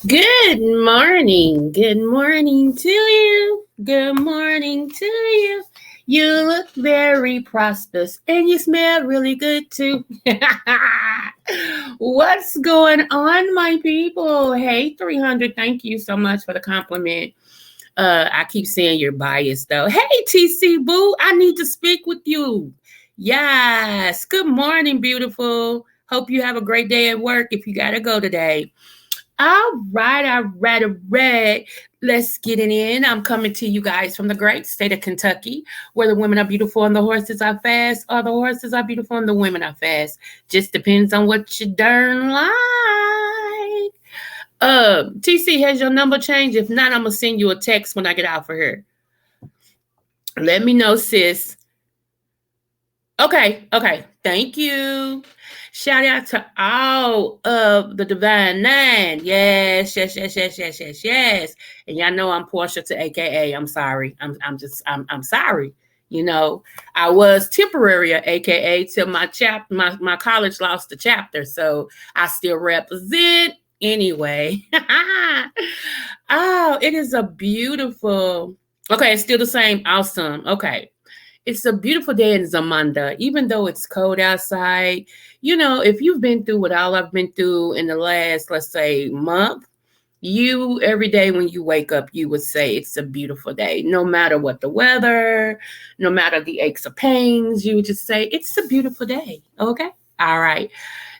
Good morning. Good morning to you. Good morning to you. You look very prosperous and you smell really good too. What's going on, my people? Hey, 300, thank you so much for the compliment. I keep saying you're biased though. Hey, TC Boo, I need to speak with you. Yes. Good morning, beautiful. Hope you have a great day at work if you got to go today. All right. Let's get it in. I'm coming to you guys from the great state of Kentucky, where the women are beautiful and the horses are fast, or the horses are beautiful and the women are fast. Just depends on what you darn like. TC, has your number changed? If not, I'm gonna send you a text when I get out for her. Let me know, sis. Okay. Thank you. Shout out to all of the Divine Nine. Yes. And y'all know I'm Portia to AKA. I'm sorry. I'm sorry. You know, I was temporary at AKA till my college lost the chapter. So I still represent anyway. Oh, it is a beautiful. Okay, it's still the same. Awesome. Okay. It's a beautiful day in Zamunda, even though it's cold outside. You know, if you've been through what all I've been through in the last, let's say, month, you every day when you wake up, you would say it's a beautiful day. No matter what the weather, no matter the aches or pains, you would just say it's a beautiful day. Okay. All right.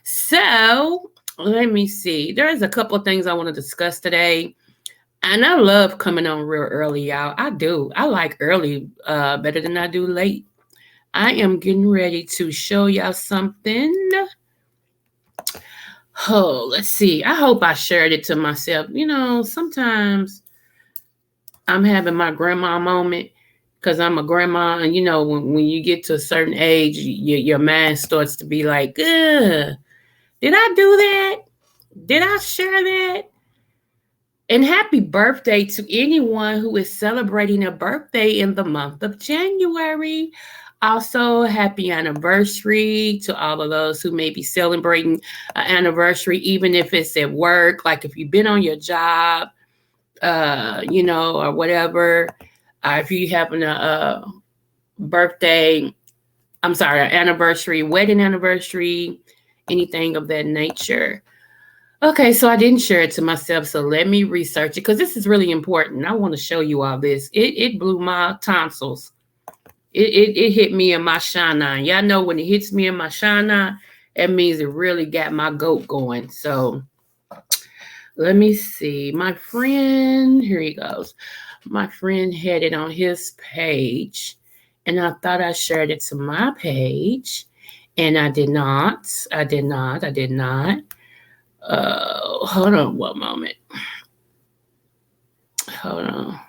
So let me see. There's a couple of things I want to discuss today. And I love coming on real early, y'all. I do. I like early better than I do late. I am getting ready to show y'all something. Oh, let's see. I hope I shared it to myself. You know, sometimes I'm having my grandma moment because I'm a grandma. And, you know, when you get to a certain age, your mind starts to be like, ugh, did I do that? Did I share that? And happy birthday to anyone who is celebrating a birthday in the month of January. Also, happy anniversary to all of those who may be celebrating an anniversary, even if it's at work, like if you've been on your job, you know, or whatever. If you having a birthday, I'm sorry, an anniversary, wedding anniversary, anything of that nature. Okay, so I didn't share it to myself, so let me research it because this is really important. I want to show you all this. It blew my tonsils. It hit me in my shana. Y'all know when it hits me in my shana, that means it really got my goat going. So let me see. My friend, here he goes. My friend had it on his page, and I thought I shared it to my page, and I did not. I did not. Hold on one moment. Hold on.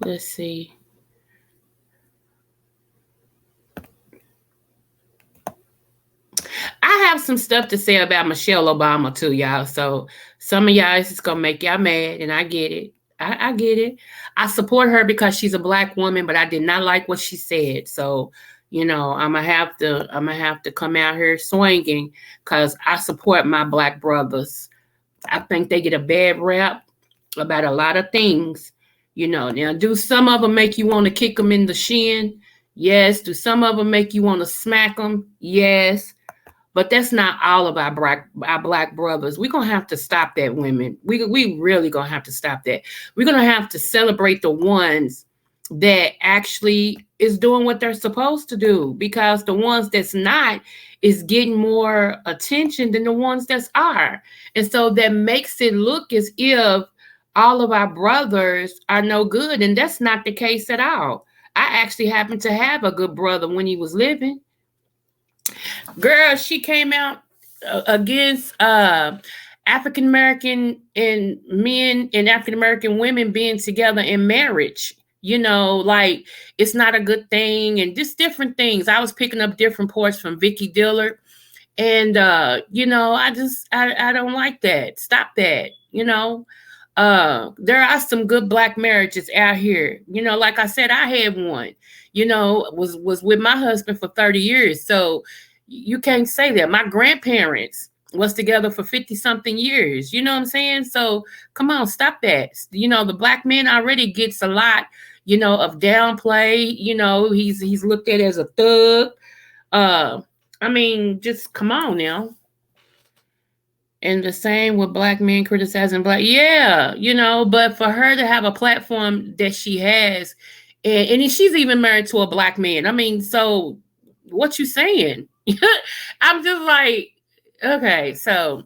Let's see. I have some stuff to say about Michelle Obama too, y'all. So some of y'all, it's gonna make y'all mad, and I get it. I get it. I support her because she's a Black woman, but I did not like what she said. So, you know, I'm gonna have to come out here swinging because I support my Black brothers. I think they get a bad rap about a lot of things. You know, now do some of them make you want to kick them in the shin? Yes. Do some of them make you want to smack them? Yes. But that's not all of our black brothers. We're gonna have to stop that, women. We really gonna have to stop that. We're gonna have to celebrate the ones that actually is doing what they're supposed to do, because the ones that's not is getting more attention than the ones that are. And so that makes it look as if all of our brothers are no good, and that's not the case at all. I actually happened to have a good brother when he was living. Girl, she came out against African American and men and African American women being together in marriage. Like, it's not a good thing, and just different things. I was picking up different parts from Vicky Dillard, and I don't like that. Stop that. There are some good black marriages out here. Like I said, I had one. Was with my husband for 30 years. So you can't say that. My grandparents was together for 50 something years. You know what I'm saying? So come on, stop that. The black man already gets a lot, of downplay. He's looked at as a thug. Just come on now. And the same with black men criticizing black. Yeah, but for her to have a platform that she has, and she's even married to a black man. So what you saying? I'm just like, okay, so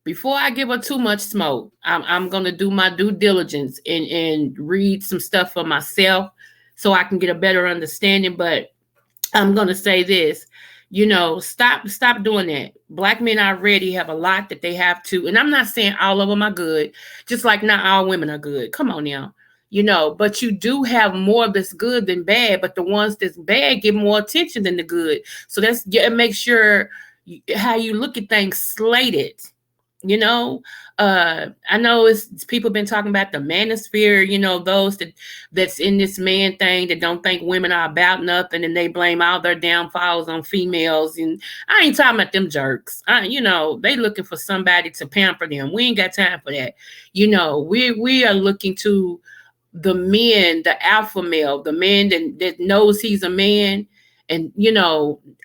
before I give her too much smoke, I'm gonna do my due diligence and read some stuff for myself so I can get a better understanding. But I'm gonna say this, stop doing that. Black men already have a lot that they have to, and I'm not saying all of them are good, just like not all women are good. Come on now. But you do have more that's good than bad, but the ones that's bad get more attention than the good. So make sure how you look at things slated. I know it's people been talking about the manosphere, those that's in this man thing that don't think women are about nothing, and they blame all their downfalls on females. And I ain't talking about them jerks. They looking for somebody to pamper them. We ain't got time for that. We are looking to the men, the alpha male, the man that knows he's a man and,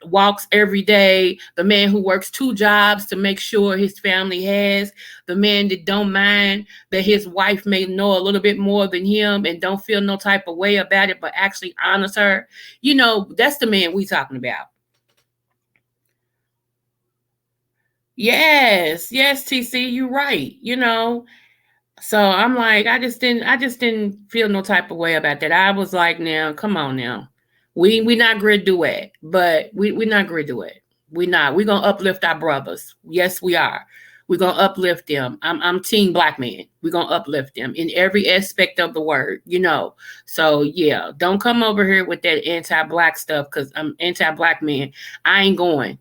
walks every day, the man who works 2 jobs to make sure his family has, the man that don't mind that his wife may know a little bit more than him and don't feel no type of way about it, but actually honors her. That's the man we talking about. Yes, TC, you're right. So I'm like, I just didn't feel no type of way about that. I was like, now, come on now. We not gonna do it, but we not gonna do it. We not. We gonna uplift our brothers. Yes, we are. We're gonna uplift them. I'm team black man. We're gonna uplift them in every aspect of the word, So yeah, don't come over here with that anti-black stuff, because I'm anti-black man. I ain't going.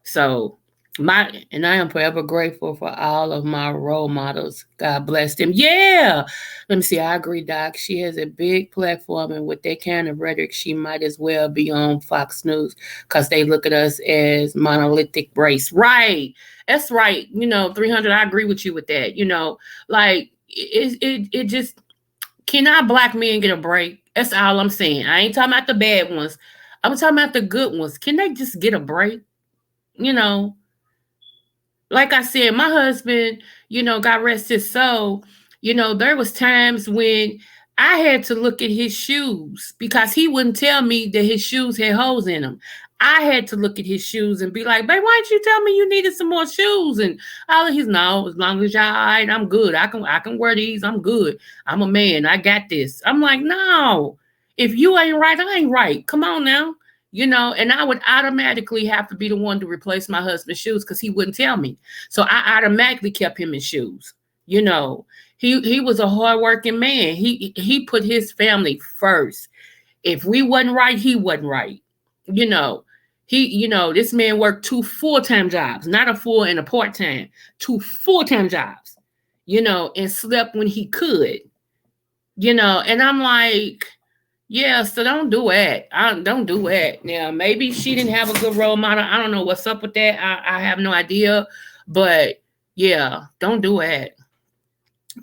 So and I am forever grateful for all of my role models. God bless them. Yeah. Let me see. I agree, Doc. She has a big platform, and with that kind of rhetoric, she might as well be on Fox News, because they look at us as monolithic race. Right. That's right. 300. I agree with you with that. Like it just, can our black men get a break? That's all I'm saying. I ain't talking about the bad ones. I'm talking about the good ones. Can they just get a break? Like I said, my husband, God rest his soul, there was times when I had to look at his shoes because he wouldn't tell me that his shoes had holes in them. I had to look at his shoes and be like, babe, why didn't you tell me you needed some more shoes? And all of his, no, as long as y'all all right, I'm good. I can wear these. I'm good. I'm a man. I got this. I'm like, no, if you ain't right, I ain't right. Come on now. And I would automatically have to be the one to replace my husband's shoes because he wouldn't tell me. So I automatically kept him in shoes. He was a hardworking man. He put his family first. If we wasn't right, he wasn't right. This man worked 2 full-time jobs, not a full and a part-time, 2 full-time jobs, and slept when he could, and I'm like, yeah, so don't do it. Don't do it. Now, maybe she didn't have a good role model. I don't know what's up with that. I have no idea. But yeah, don't do it.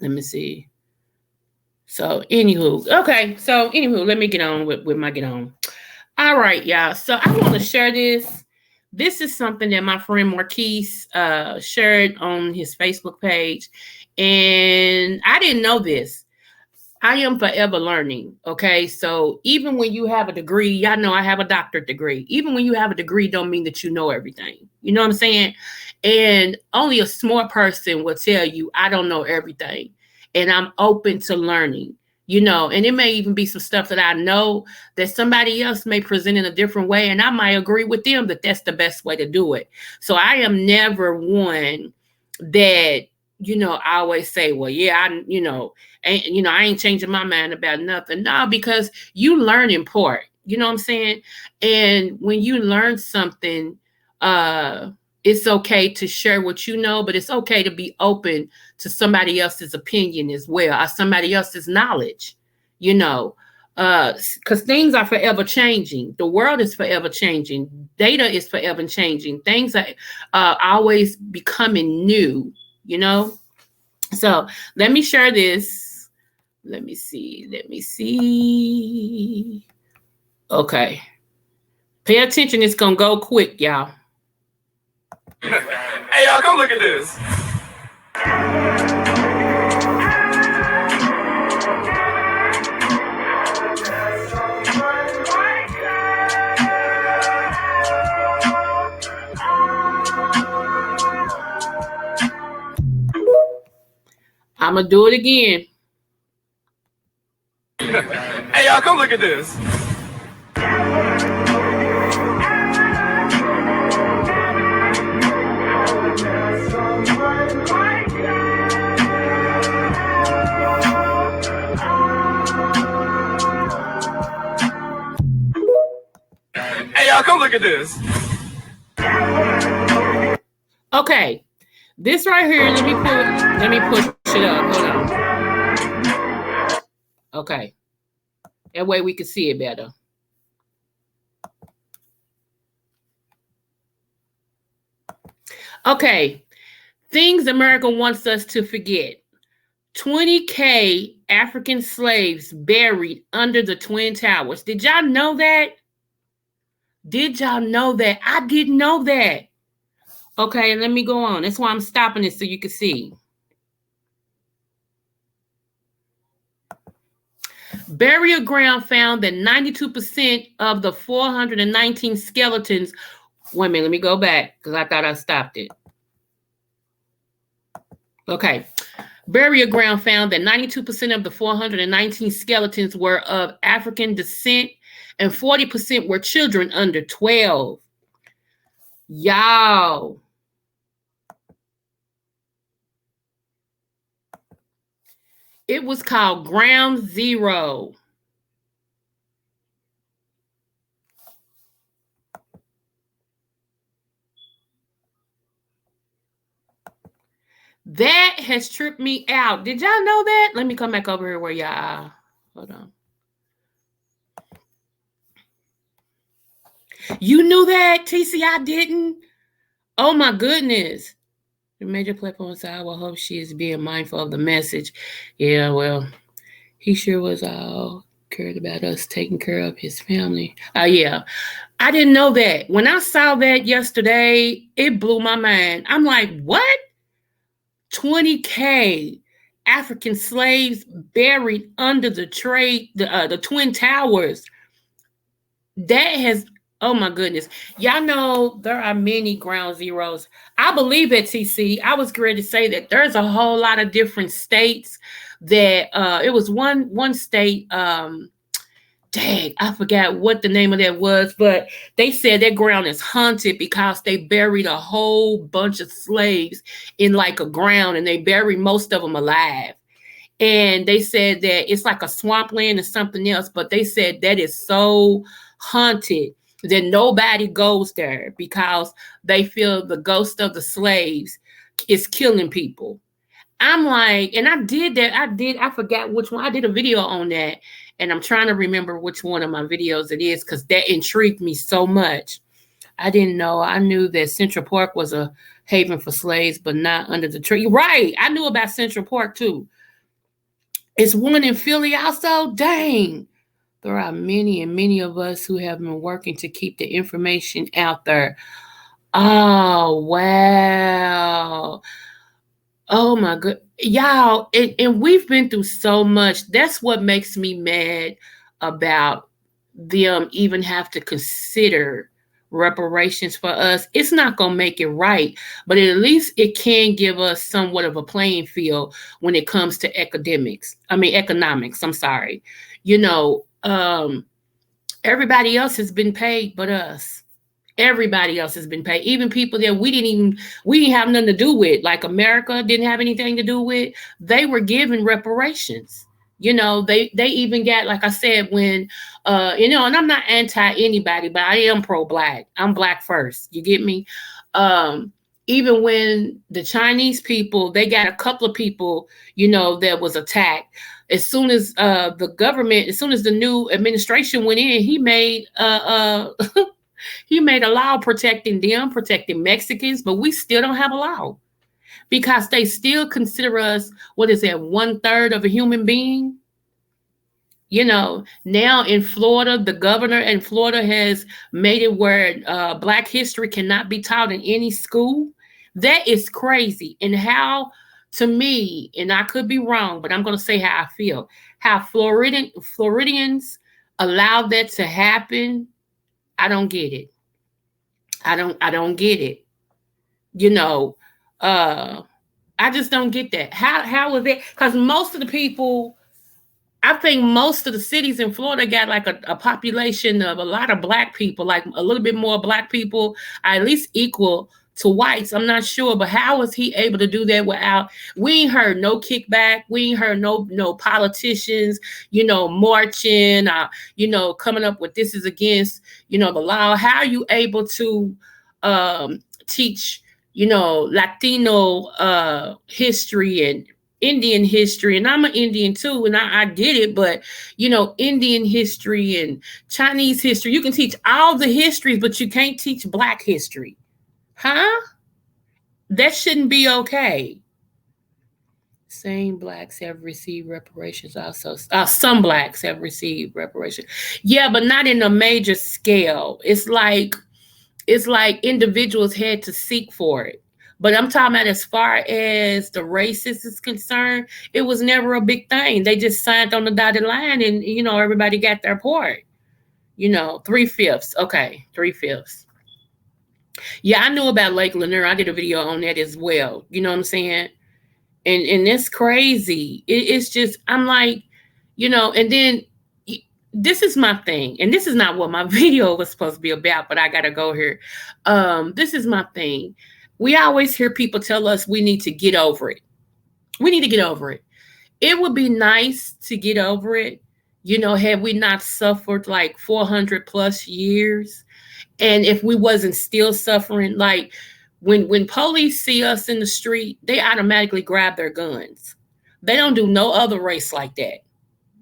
Let me see. So, anywho, let me get on with my get on. All right, y'all. So I want to share this. This is something that my friend Marquise shared on his Facebook page. And I didn't know this. I am forever learning. Okay. So even when you have a degree, y'all know I have a doctorate degree. Even when you have a degree, don't mean that you know everything. You know what I'm saying? And only a smart person will tell you, I don't know everything. And I'm open to learning, and it may even be some stuff that I know that somebody else may present in a different way. And I might agree with them that that's the best way to do it. So I am never one that, I always say, well, yeah, I ain't changing my mind about nothing. No, because you learn in part, you know what I'm saying? And when you learn something, it's okay to share what you know, but it's okay to be open to somebody else's opinion as well, or somebody else's knowledge, because things are forever changing. The world is forever changing. Data is forever changing. Things are always becoming new, So let me share this. Let me see. Okay. Pay attention. It's going to go quick, y'all. Hey, y'all, come look at this. I'm going to do it again. Hey, y'all, come look at this. Hey, y'all, come look at this. Okay. This right here, let me push it up. Hold on. Okay. That way we can see it better. Okay. Things America wants us to forget. 20K African slaves buried under the Twin Towers. Did y'all know that? Did y'all know that? I didn't know that. Okay, let me go on. That's why I'm stopping it so you can see. Burial ground found that 92% of the 419 skeletons. Wait a minute, let me go back because I thought I stopped it. Okay. Burial ground found that 92% of the 419 skeletons were of African descent and 40% were children under 12. Y'all. It was called Ground Zero. That has tripped me out. Did y'all know that? Let me come back over here where y'all are. Hold on. You knew that, TC? I didn't. Oh my goodness. The major platforms said, I will hope she is being mindful of the message. Yeah, well, he sure was all cared about us taking care of his family. Yeah. I didn't know that. When I saw that yesterday, it blew my mind. I'm like, what? 20K African slaves buried under the Twin Towers. That has, oh my goodness. Y'all know there are many ground zeros. I believe at TC, I was ready to say that there's a whole lot of different states that it was one state, dang, I forgot what the name of that was, but they said that ground is haunted because they buried a whole bunch of slaves in like a ground and they buried most of them alive. And they said that it's like a swampland or something else, but they said that is so haunted that nobody goes there because they feel the ghost of the slaves is killing people. I'm like, and I forgot which one. I did a video on that, and I'm trying to remember which one of my videos it is because that intrigued me so much. I didn't know. I knew that Central Park was a haven for slaves, but not under the tree. Right. I knew about Central Park too. It's one in Philly also. Dang. There are many and many of us who have been working to keep the information out there. Oh, wow. Oh my good, y'all, and we've been through so much. That's what makes me mad about them even have to consider reparations for us. It's not gonna make it right, but at least it can give us somewhat of a playing field when it comes to academics. I mean economics. I'm sorry. You know, everybody else has been paid but us. Everybody else has been paid, even people that we didn't have nothing to do with, like America didn't have anything to do with. They were given reparations. You know, they even got, like I said, when and I'm not anti anybody, but I am pro black. I'm black first. You get me? Um, Even when the Chinese people, they got a couple of people, that was attacked. As soon as as soon as the new administration went in, he made a law protecting them, protecting Mexicans, but we still don't have a law because they still consider us, what is that, one third of a human being? Now in Florida, the governor in Florida has made it where Black history cannot be taught in any school. That is crazy. And how, to me, and I could be wrong, but I'm going to say how I feel, how Floridians allowed that to happen. I don't get it. I don't get it. You know, uh I just don't get that. How was it? Because most of the people, I think most of the cities in Florida got like a population of a lot of black people, like a little bit more black people, at least equal to whites. I'm not sure, but how was he able to do that without? We ain't heard no kickback. We ain't heard no politicians, marching, coming up with this is against, the law. How are you able to teach, Latino history and Indian history? And I'm an Indian too, and I get it, but Indian history and Chinese history, you can teach all the histories, but you can't teach black history. Huh? That shouldn't be okay. Same blacks have received reparations also. Some blacks have received reparations. Yeah, but not in a major scale. It's like individuals had to seek for it. But I'm talking about as far as the racist is concerned, it was never a big thing. They just signed on the dotted line and, everybody got their part. 3/5. Okay, 3/5. Yeah, I knew about Lake Lanier. I did a video on that as well. You know what I'm saying? And it's crazy. It's just, I'm like, and then this is my thing, and this is not what my video was supposed to be about, but I gotta go here. This is my thing. We always hear people tell us we need to get over it. We need to get over it. It would be nice to get over it. Had we not suffered like 400 plus years, and if we wasn't still suffering, like when police see us in the street, they automatically grab their guns. They don't do no other race like that.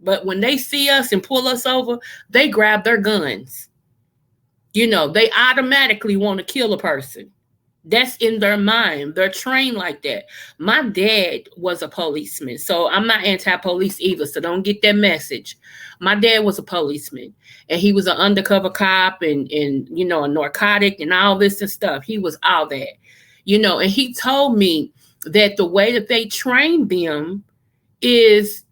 But when they see us and pull us over, they grab their guns. They automatically want to kill a person. That's in their mind. They're trained like that. My dad was a policeman, so I'm not anti-police either, so don't get that message. My dad was a policeman, and he was an undercover cop and a narcotic and all this and stuff. He was all that. And he told me that the way that they train them is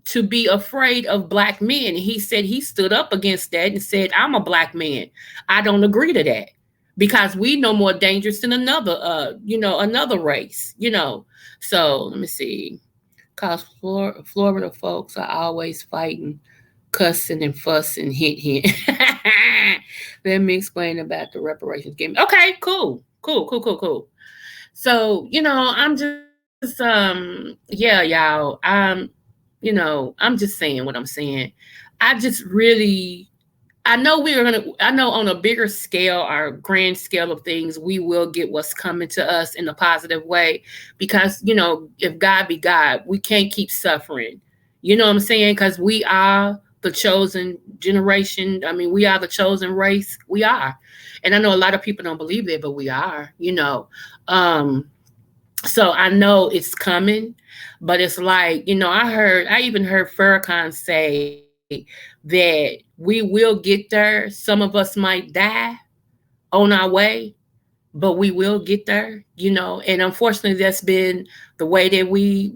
to be afraid of black men. He said he stood up against that and said, I'm a black man. I don't agree to that because we no more dangerous than another race, So let me see. Cause Florida folks are always fighting, cussing and fussing, hint. Let me explain about the reparations game. Okay, cool. So, I'm just yeah, y'all. I'm just saying what I'm saying. I just really, I know on a bigger scale, our grand scale of things, we will get what's coming to us in a positive way because, if God be God, we can't keep suffering. You know what I'm saying? Because we are the chosen generation. I mean, we are the chosen race. We are. And I know a lot of people don't believe that, but we are. Um, so I know it's coming, but it's like, I even heard Farrakhan say that We will get there. Some of us might die on our way, but we will get there, and unfortunately that's been the way that we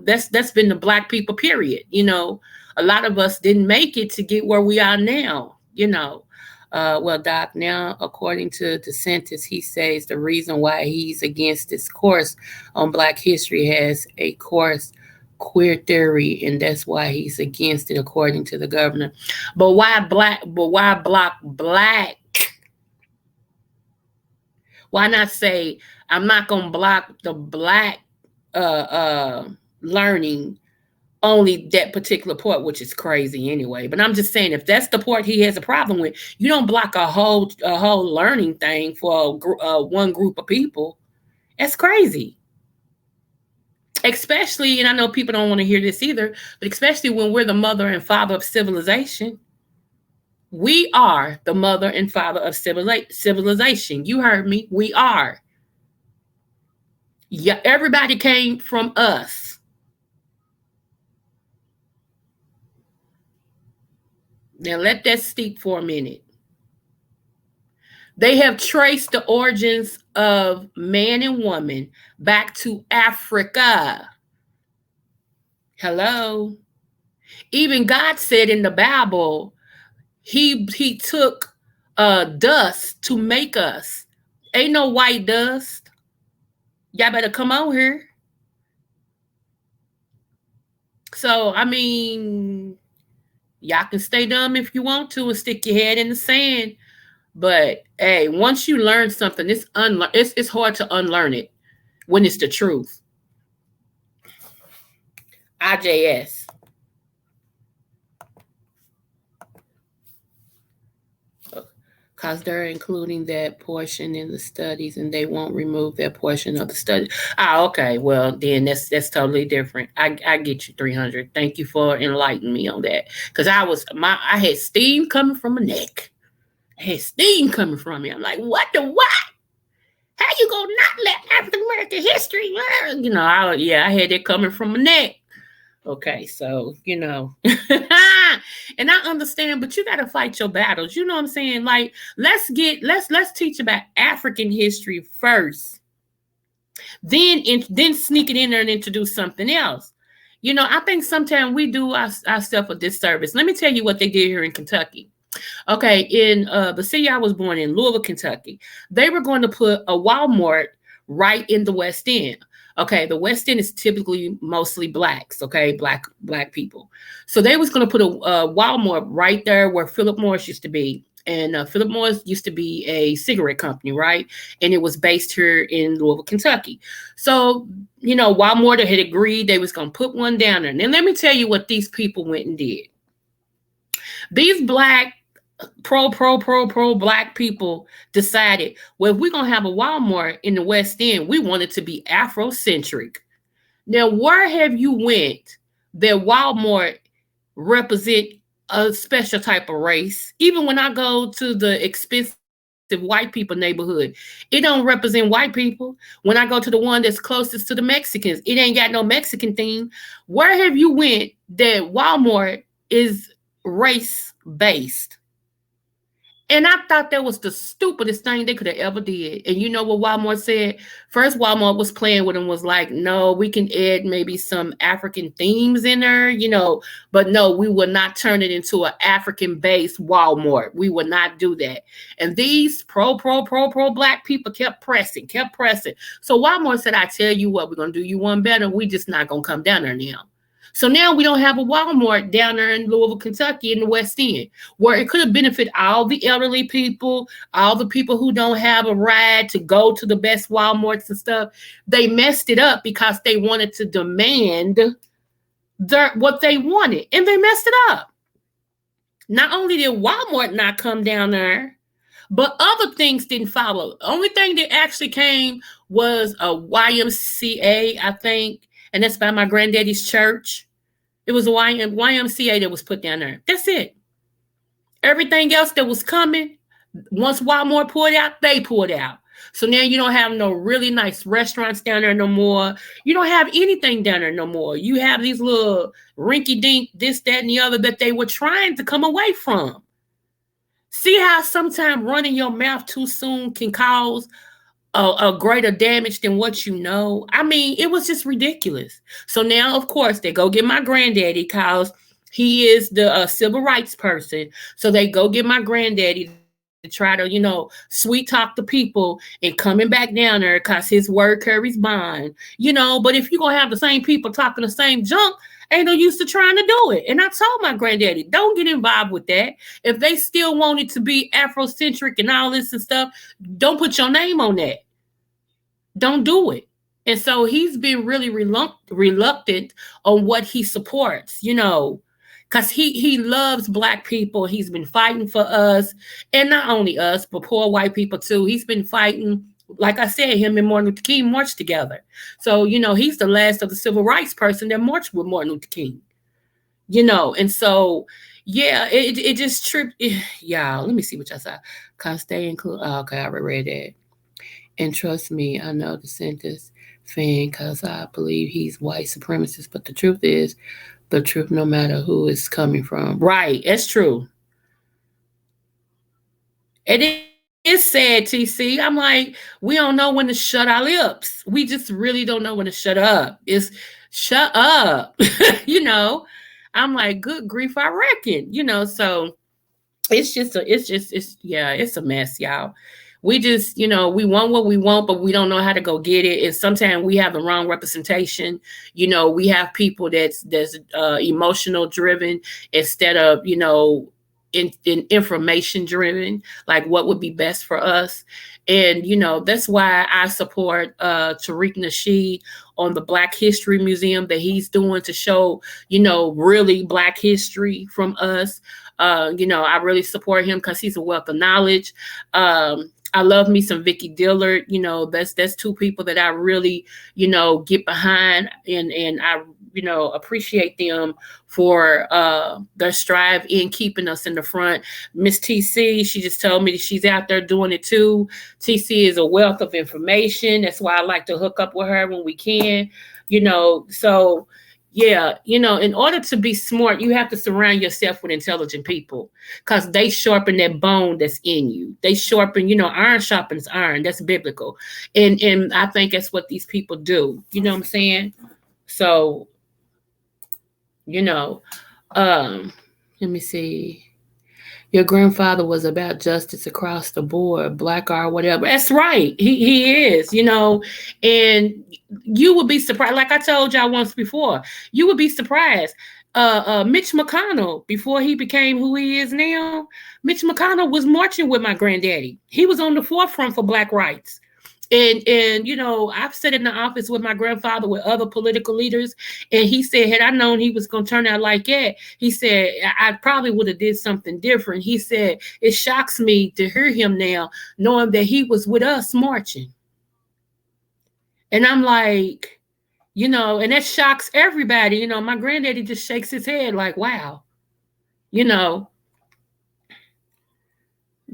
that's been the black people period. A lot of us didn't make it to get where we are now. Well, Doc, now according to DeSantis, he says the reason why he's against this course on black history has a course queer theory, and that's why he's against it according to the governor. But why block black? Why not say I'm not gonna block the black uh learning only that particular part, which is crazy anyway. But I'm just saying, if that's the part he has a problem with, you don't block a whole learning thing for one group of people. That's crazy. Especially, and I know people don't want to hear this either, but especially when we're the mother and father of civilization. We are the mother and father of civilization. You heard me. We are. Yeah, everybody came from us. Now let that steep for a minute. They have traced the origins of man and woman back to Africa. Hello. Even God said in the Bible, he took dust to make us. Ain't no white dust. Y'all better come on here. So, I mean, y'all can stay dumb if you want to and stick your head in the sand. But hey, once you learn something, it's hard to unlearn it when it's the truth. IJS. Because they're including that portion in the studies and they won't remove that portion of the study. Okay. Well, then that's totally different. I get you 300. Thank you for enlightening me on that. Because I had steam coming from my neck. I had steam coming from me. I'm like, what the what? How you gonna not let African American history learn? I had it coming from my neck. Okay, so and I understand, but you gotta fight your battles. You know what I'm saying? Like, let's teach about African history first, then sneak it in there and introduce something else. I think sometimes we do ourselves a disservice. Let me tell you what they did here in Kentucky. Okay, in the city I was born in, Louisville, Kentucky, they were going to put a Walmart right in the West End. Okay, the West End is typically mostly blacks. Okay, black people. So they was going to put a Walmart right there where Philip Morris used to be, and Philip Morris used to be a cigarette company, right? And it was based here in Louisville, Kentucky. So Walmart had agreed they was going to put one down there. And then let me tell you what these people went and did. These black pro black people decided, well, if we're going to have a Walmart in the West End, we want it to be Afrocentric. Now, where have you went that Walmart represent a special type of race? Even when I go to the expensive white people neighborhood, it don't represent white people. When I go to the one that's closest to the Mexicans, it ain't got no Mexican theme. Where have you went that Walmart is race based? And I thought that was the stupidest thing they could have ever did. And you know what Walmart said? First, Walmart was playing with them, was like, no, we can add maybe some African themes in there, but no, we will not turn it into an African-based Walmart. We will not do that. And these pro black people kept pressing. So Walmart said, I tell you what, we're going to do you one better. We just not going to come down there now. So now we don't have a Walmart down there in Louisville, Kentucky in the West End, where it could have benefited all the elderly people, all the people who don't have a ride to go to the best Walmarts and stuff. They messed it up because they wanted to demand what they wanted, and they messed it up. Not only did Walmart not come down there, but other things didn't follow. The only thing that actually came was a YMCA, I think, and that's by my granddaddy's church. It was a YMCA that was put down there. That's it. Everything else that was coming, once Walmart pulled out, they pulled out. So now you don't have no really nice restaurants down there no more. You don't have anything down there no more. You have these little rinky dink, this, that, and the other that they were trying to come away from. See how sometimes running your mouth too soon can cause a greater damage than what you know. I mean, it was just ridiculous. So now, of course, they go get my granddaddy because he is the civil rights person. So they go get my granddaddy to try to, sweet talk the people and coming back down there because his word carries bond. But if you're going to have the same people talking the same junk, ain't no use to trying to do it. And I told my granddaddy, don't get involved with that. If they still want it to be Afrocentric and all this and stuff, don't put your name on that. Don't do it. And so he's been really reluctant on what he supports, because he loves black people. He's been fighting for us, and not only us, but poor white people too. He's been fighting, like I said, him and Martin Luther King marched together. So, he's the last of the civil rights person that marched with Martin Luther King, and so, yeah, it just tripped. Y'all, let me see what y'all saw. Cause they include, okay, I already read that. And trust me, I know the sentence fan because I believe he's white supremacist. But the truth is, the truth no matter who it's coming from. Right, that's true. It is sad, TC. I'm like, we don't know when to shut our lips. We just really don't know when to shut up. It's shut up. you know. I'm like, good grief, I reckon. So it's a mess, y'all. We just, we want what we want, but we don't know how to go get it. And sometimes we have the wrong representation. We have people that's emotional driven instead of, in information driven, like what would be best for us. And, that's why I support Tariq Nasheed on the Black History Museum that he's doing to show, really Black history from us. I really support him because he's a wealth of knowledge. I love me some Vicky Dillard. That's two people that I really, get behind, and I, appreciate them for their strive in keeping us in the front. Miss TC, she just told me that she's out there doing it too. TC is a wealth of information. That's why I like to hook up with her when we can. So yeah, in order to be smart, you have to surround yourself with intelligent people because they sharpen that bone that's in you. They sharpen, iron sharpens iron. That's biblical. And I think that's what these people do. You know what I'm saying? So, you know, let me see. Your grandfather was about justice across the board, black or whatever. That's right. He is, and you would be surprised. Like I told y'all once before, you would be surprised. Mitch McConnell, before he became who he is now, Mitch McConnell was marching with my granddaddy. He was on the forefront for black rights. And I've sat in the office with my grandfather with other political leaders, and he said, had I known he was going to turn out like that, he said, I probably would have did something different. He said, it shocks me to hear him now, knowing that he was with us marching. And I'm like, and that shocks everybody. My granddaddy just shakes his head like, wow,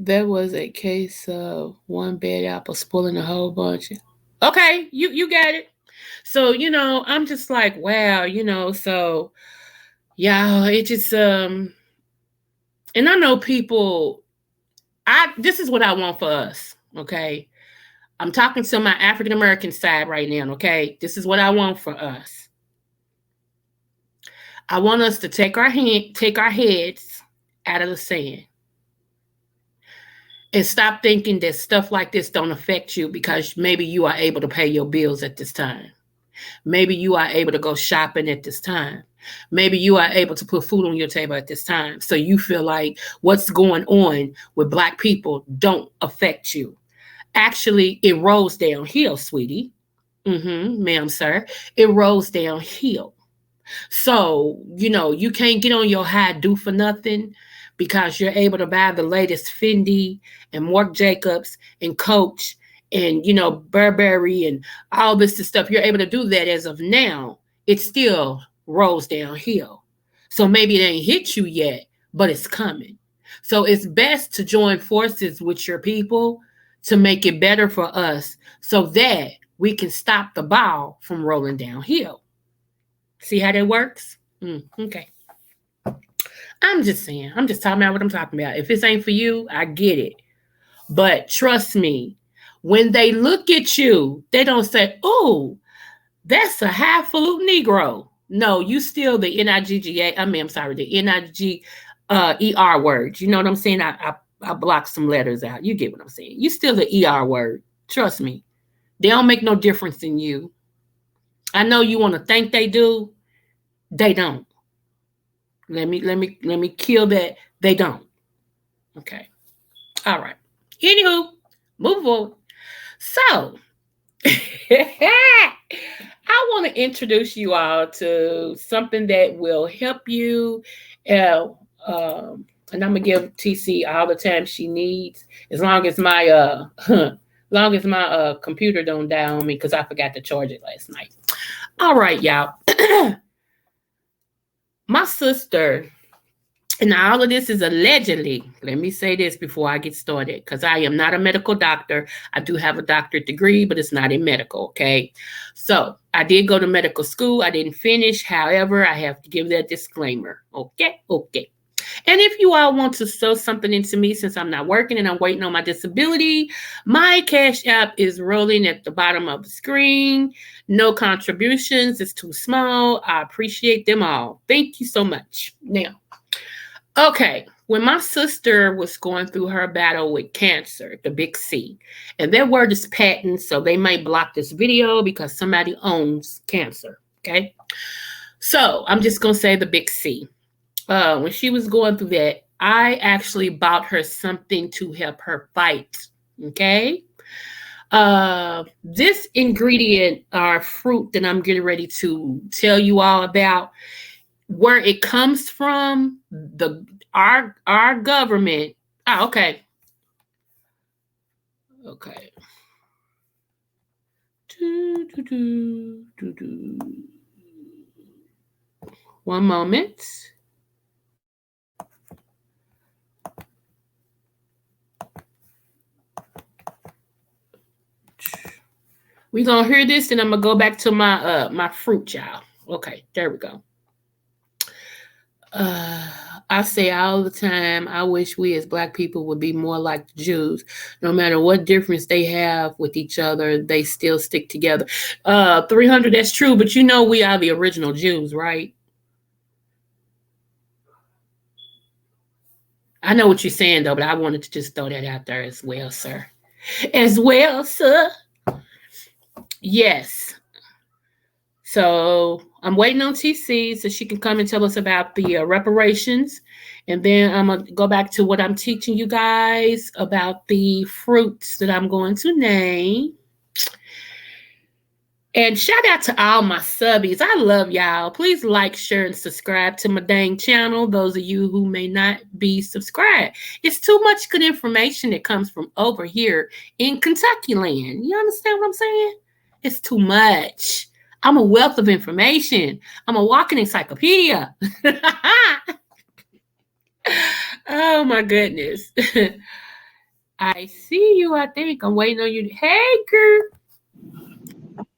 There was a case of one bad apple spoiling a whole bunch. Okay, you got it. So, I'm just like, wow, so yeah, it just and I know people, this is what I want for us, okay? I'm talking to my African American side right now, okay? This is what I want for us. I want us to take our heads out of the sand. And stop thinking that stuff like this don't affect you because maybe you are able to pay your bills at this time. Maybe you are able to go shopping at this time. Maybe you are able to put food on your table at this time. So you feel like what's going on with black people don't affect you. Actually, it rolls downhill, sweetie. Ma'am, sir. It rolls downhill. So, you can't get on your high do for nothing because you're able to buy the latest Fendi and Marc Jacobs and Coach and, Burberry and all this stuff. You're able to do that as of now. It still rolls downhill. So maybe it ain't hit you yet, but it's coming. So it's best to join forces with your people to make it better for us so that we can stop the ball from rolling downhill. See how that works? Okay. I'm just saying. I'm just talking about what I'm talking about. If this ain't for you, I get it. But trust me, when they look at you, they don't say, "Oh, that's a highfalutin Negro." No, you still the NIGGA. I mean, I'm sorry, the NIG ER word. You know what I'm saying? I blocked some letters out. You get what I'm saying? You still the ER word. Trust me. They don't make no difference in you. I know you want to think they do. They don't. Let me kill that. They don't. Okay. All right. Anywho, move forward. So I want to introduce you all to something that will help you. Uh, and I'm gonna give TC all the time she needs, as long as my long as my computer don't die on me because I forgot to charge it last night. All right, y'all. My sister, and all of this is allegedly. Let me say this before I get started, because I am not a medical doctor. I do have a doctorate degree, but it's not in medical, okay? So I did go to medical school. I didn't finish. However, I have to give that disclaimer. Okay, okay. And if you all want to sew something into me, since I'm not working and I'm waiting on my disability, my Cash App is rolling at the bottom of the screen. No contributions. It's too small. I appreciate them all. Thank you so much. Now, okay, when my sister was going through her battle with cancer, the big C, and their word is patent, so they might block this video because somebody owns cancer, okay? So I'm just going to say the big C. When she was going through that, I actually bought her something to help her fight, okay? This ingredient or fruit that I'm getting ready to tell you all about, where it comes from, our government. Oh, okay. Okay. One moment. We're gonna hear this, and I'm gonna go back to my fruit, y'all. Okay, there we go. I say all the time, I wish we as Black people would be more like the Jews. No matter what difference they have with each other, they still stick together. 300, that's true, but you know we are the original Jews, right? I know what you're saying, though, but I wanted to just throw that out there as well, sir. As well, sir. Yes. So I'm waiting on TC so she can come and tell us about the reparations. And then I'm going to go back to what I'm teaching you guys about the fruits that I'm going to name. And shout out to all my subbies. I love y'all. Please like, share, and subscribe to my dang channel. Those of you who may not be subscribed. It's too much good information that comes from over here in Kentucky land. You understand what I'm saying? It's too much. I'm a wealth of information. I'm a walking encyclopedia. Oh, my goodness. I see you, I think. I'm waiting on you. Hey, girl.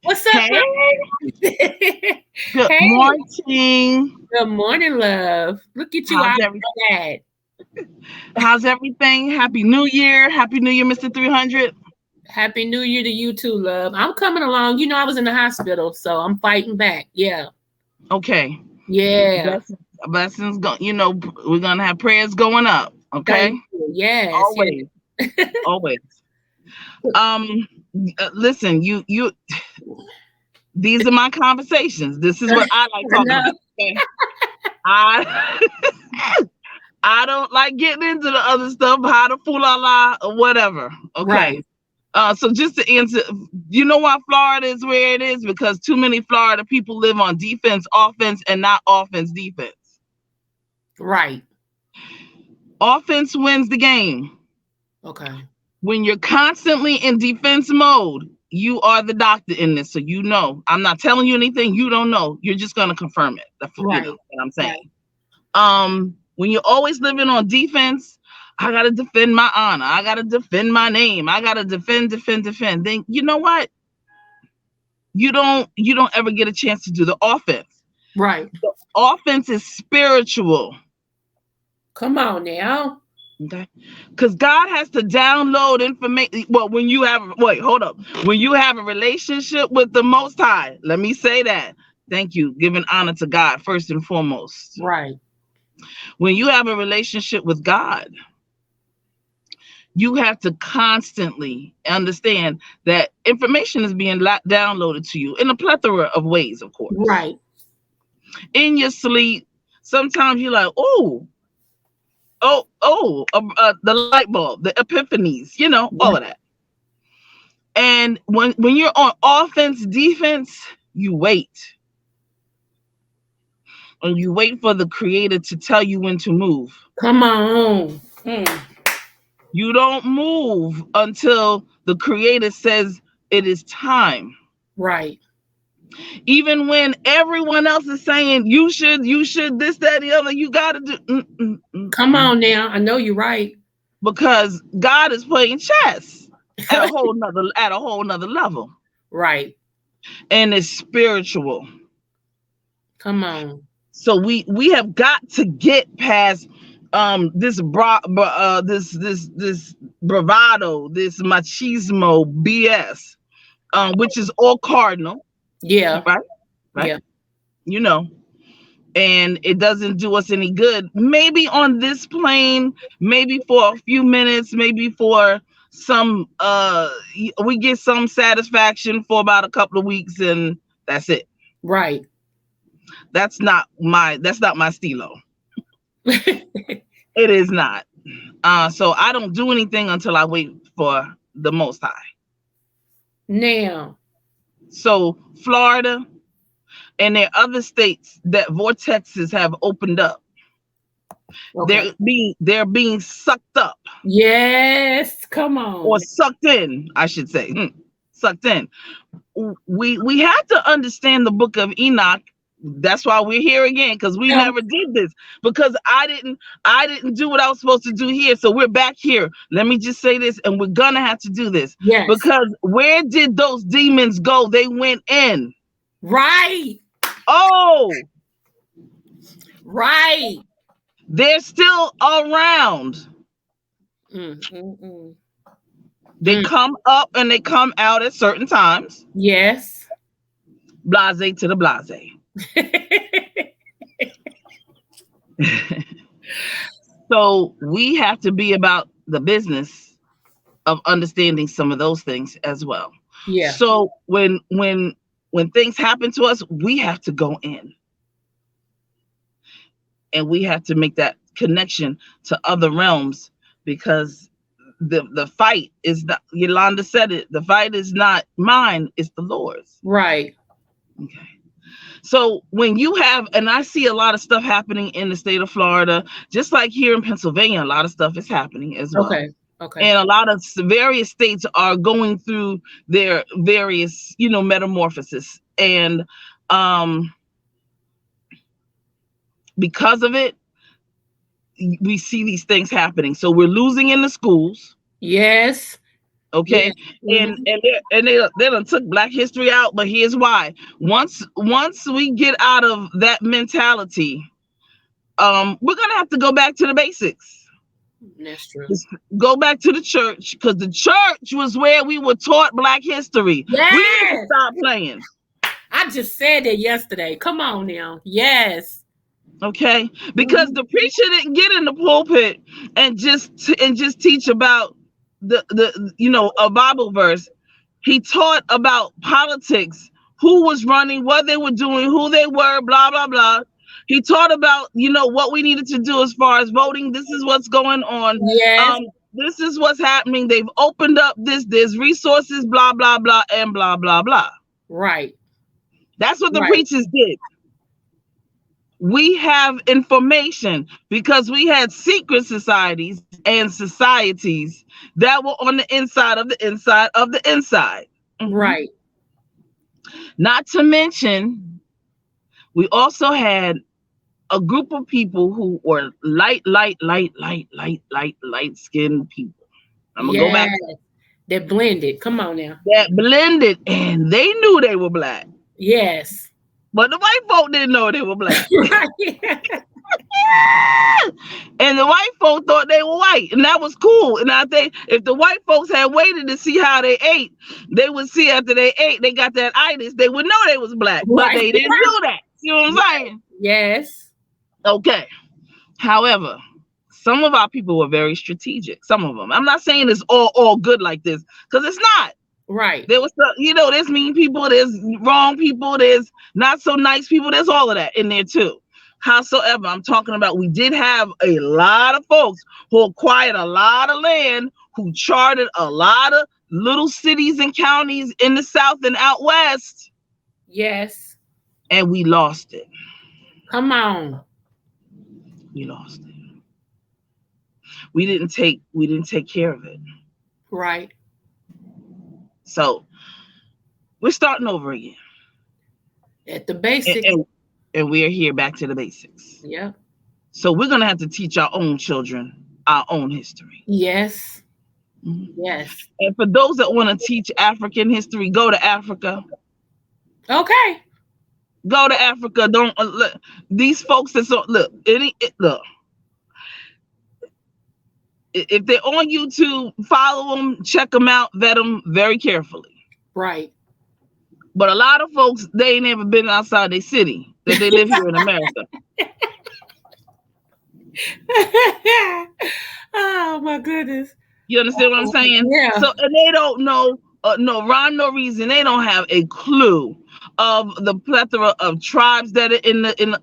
What's up? Hey. Good morning. Good morning, love. Look at you. How's everything? Happy New Year. Happy New Year, Mr. 300. Happy New Year to you too, love. I'm coming along. You know, I was in the hospital, so I'm fighting back. Yeah. Okay. Yeah. Blessings. You know, we're going to have prayers going up. Okay. Yes. Always. Yes. Always. Listen, you these are my conversations. This is what I like talking about. Okay? I don't like getting into the other stuff, how to fool Allah or whatever. Okay. Right. So just to answer, you know why Florida is where it is? Because too many Florida people live on defense, offense, and not offense, defense. Right. Offense wins the game. Okay. When you're constantly in defense mode, you are the doctor in this. So you know, I'm not telling you anything you don't know. You're just going to confirm it. That's right. You know what I'm saying. Right. When you're always living on defense, I gotta defend my honor. I gotta defend my name. I gotta defend. Then you know what? You don't ever get a chance to do the offense. Right. The offense is spiritual. Come on now. Okay. Because God has to download information. Well, when you have hold up. When you have a relationship with the Most High, let me say that. Thank you. Giving honor to God first and foremost. Right. When you have a relationship with God, you have to constantly understand that information is being downloaded to you in a plethora of ways, of course. Right. In your sleep, sometimes you're like, the light bulb, the epiphanies, all of that. And when you're on offense, defense, you wait. And you wait for the Creator to tell you when to move. Come on. You don't move until the Creator says it is time. Right. Even when everyone else is saying you should, this, that, the other, you gotta do. Come on now. I know you're right. Because God is playing chess at a whole nother level. Right. And it's spiritual. Come on. So we have got to get past this bravado, this machismo BS, which is all cardinal. Yeah. Right? Yeah. And it doesn't do us any good. Maybe on this plane, maybe for a few minutes, maybe for some we get some satisfaction for about a couple of weeks, and that's it. Right. That's not my stilo. It is not. So I don't do anything until I wait for the Most High. Now. So Florida and there are other states that vortexes have opened up. Okay. They're being sucked up. Yes, come on. Or sucked in, I should say. Sucked in. We have to understand the book of Enoch. That's why we're here again, because we never did this. Because I didn't do what I was supposed to do here. So we're back here. Let me just say this, and we're gonna have to do this. Yes. Because where did those demons go? They went in. Right. Oh. Right. They're still around. They come up and they come out at certain times. Yes. Blase to the blase. So we have to be about the business of understanding some of those things as well. Yeah. So when things happen to us, we have to go in. And we have to make that connection to other realms, because the fight is not, Yolanda said it, the fight is not mine, it's the Lord's. Right. Okay. So when you have, and I see a lot of stuff happening in the state of Florida, just like here in Pennsylvania, a lot of stuff is happening as well. Okay. And a lot of various states are going through their various, metamorphosis. And because of it, we see these things happening. So we're losing in the schools. Yes. Okay. Yes. And they done took Black history out, but here's why. Once we get out of that mentality, we're gonna have to go back to the basics. That's true. Just go back to the church, because the church was where we were taught Black history. Yes. We need to stop playing. I just said that yesterday. Come on now. Yes. Okay, because the preacher didn't get in the pulpit and just teach about the a Bible verse. He taught about politics, who was running, what they were doing, who they were, blah blah blah. He taught about what we needed to do as far as voting. This is what's going on. Yes. This is what's happening. They've opened up there's resources, blah blah blah, and blah blah blah. Right. That's what the preachers did. We have information because we had secret societies and societies that were on the inside of the inside of the inside. Right. Not to mention, we also had a group of people who were light skinned people. I'm gonna go Yeah. back. They're blended. Come on now. That blended, and they knew they were black, Yes. but the white folk didn't know they were black. Right. And the white folk thought they were white, and that was cool. And I think if the white folks had waited to see how they ate, they would see after they ate, they got that itis, they would know they was black, but Right. they didn't do that. You know what I'm saying? Yes. Okay. However, some of our people were very strategic. Some of them. I'm not saying it's all good like this, because it's not. Right. There was some, there's mean people, there's wrong people, there's not so nice people, there's all of that in there too. Howsoever, I'm talking about we did have a lot of folks who acquired a lot of land, who charted a lot of little cities and counties in the South and out West. Yes. And we lost it. Come on. We lost it. We didn't take care of it. Right. So we're starting over again. At the basics. And we're here back to the basics. Yeah. So we're going to have to teach our own children our own history. Yes. Mm-hmm. Yes. And for those that want to teach African history, go to Africa. Okay. Go to Africa. Don't look. These folks that look. Look. If they're on YouTube, follow them, check them out, vet them very carefully. Right. But a lot of folks, they ain't never been outside their city, that they live here in America. Oh my goodness. You understand what I'm saying? Yeah. So, and they don't know, no rhyme, no reason. They don't have a clue of the plethora of tribes that are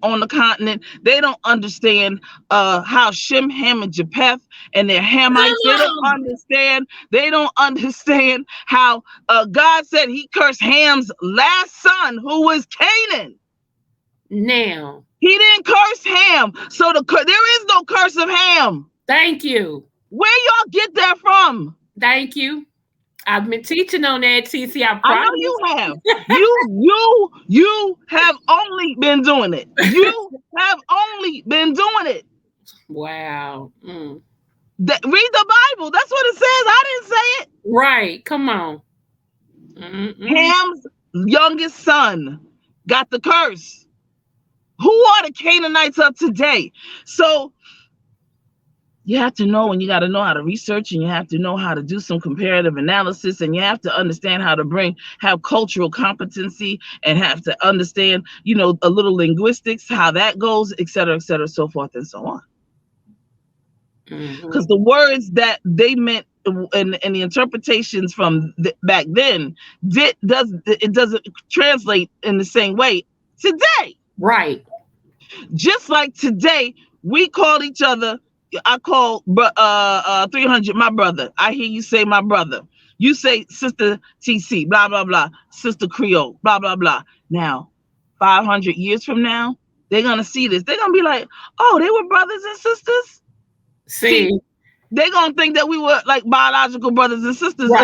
on the continent. They don't understand how Shem, Ham, and Japheth and their Hamites. They don't understand how God said He cursed Ham's last son, who was Canaan. Now. He didn't curse Ham, so there is no curse of Ham. Thank you. Where y'all get that from? Thank you. I've been teaching on that, TC. I know you have. You have only been doing it. You have only been doing it. Wow. Read the Bible. That's what it says. I didn't say it. Right. Come on. Ham's youngest son got the curse. Who are the Canaanites of today? So you have to know, and you got to know how to research, and you have to know how to do some comparative analysis, and you have to understand how to have cultural competency, and have to understand, a little linguistics, how that goes, et cetera, so forth and so on. Because the words that they meant and the interpretations from back then doesn't translate in the same way today. Right. Just like today, we call each other. I call 300 my brother. I hear you say my brother. You say Sister TC, blah, blah, blah. Sister Creole, blah, blah, blah. Now, 500 years from now, they're going to see this. They're going to be like, oh, they were brothers and sisters? See, they're going to think that we were like biological brothers and sisters, right,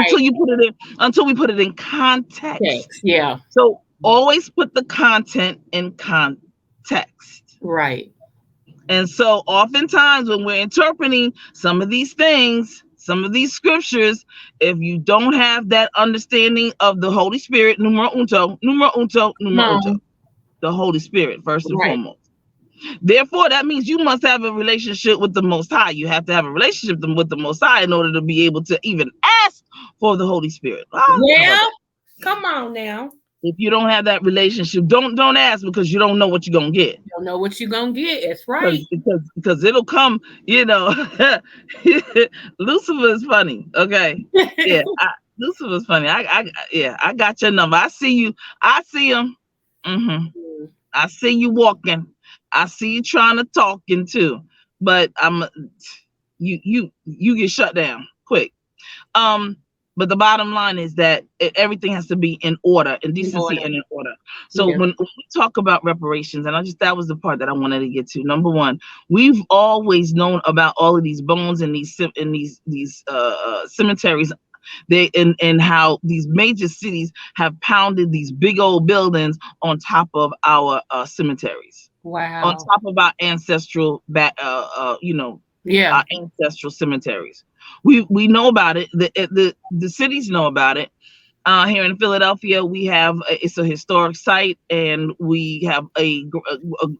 until we put it in context. Text, yeah. So always put the content in context. Right. And so oftentimes when we're interpreting some of these things, some of these scriptures, if you don't have that understanding of the Holy Spirit, numero unto, the Holy Spirit, first and foremost. Therefore, that means you must have a relationship with the Most High. You have to have a relationship with the Most High in order to be able to even ask for the Holy Spirit. Yeah, come on now. If you don't have that relationship, don't ask, because you don't know what you're gonna get. You don't know what you're gonna get. That's right. Because it'll come. Lucifer is funny. Okay. Yeah. Lucifer's funny. I got your number. I see you. I see him. Mm-hmm. I see you walking. I see you trying to talk too. But you get shut down quick. But the bottom line is that everything has to be in order, in decency and in order. So when we talk about reparations, and that was the part that I wanted to get to. Number one, we've always known about all of these bones and these cemeteries. And how these major cities have pounded these big old buildings on top of our cemeteries. on Wow. top of our ancestral Yeah. our ancestral cemeteries. We know about it. The cities know about it. Here in Philadelphia, we have it's a historic site, and we have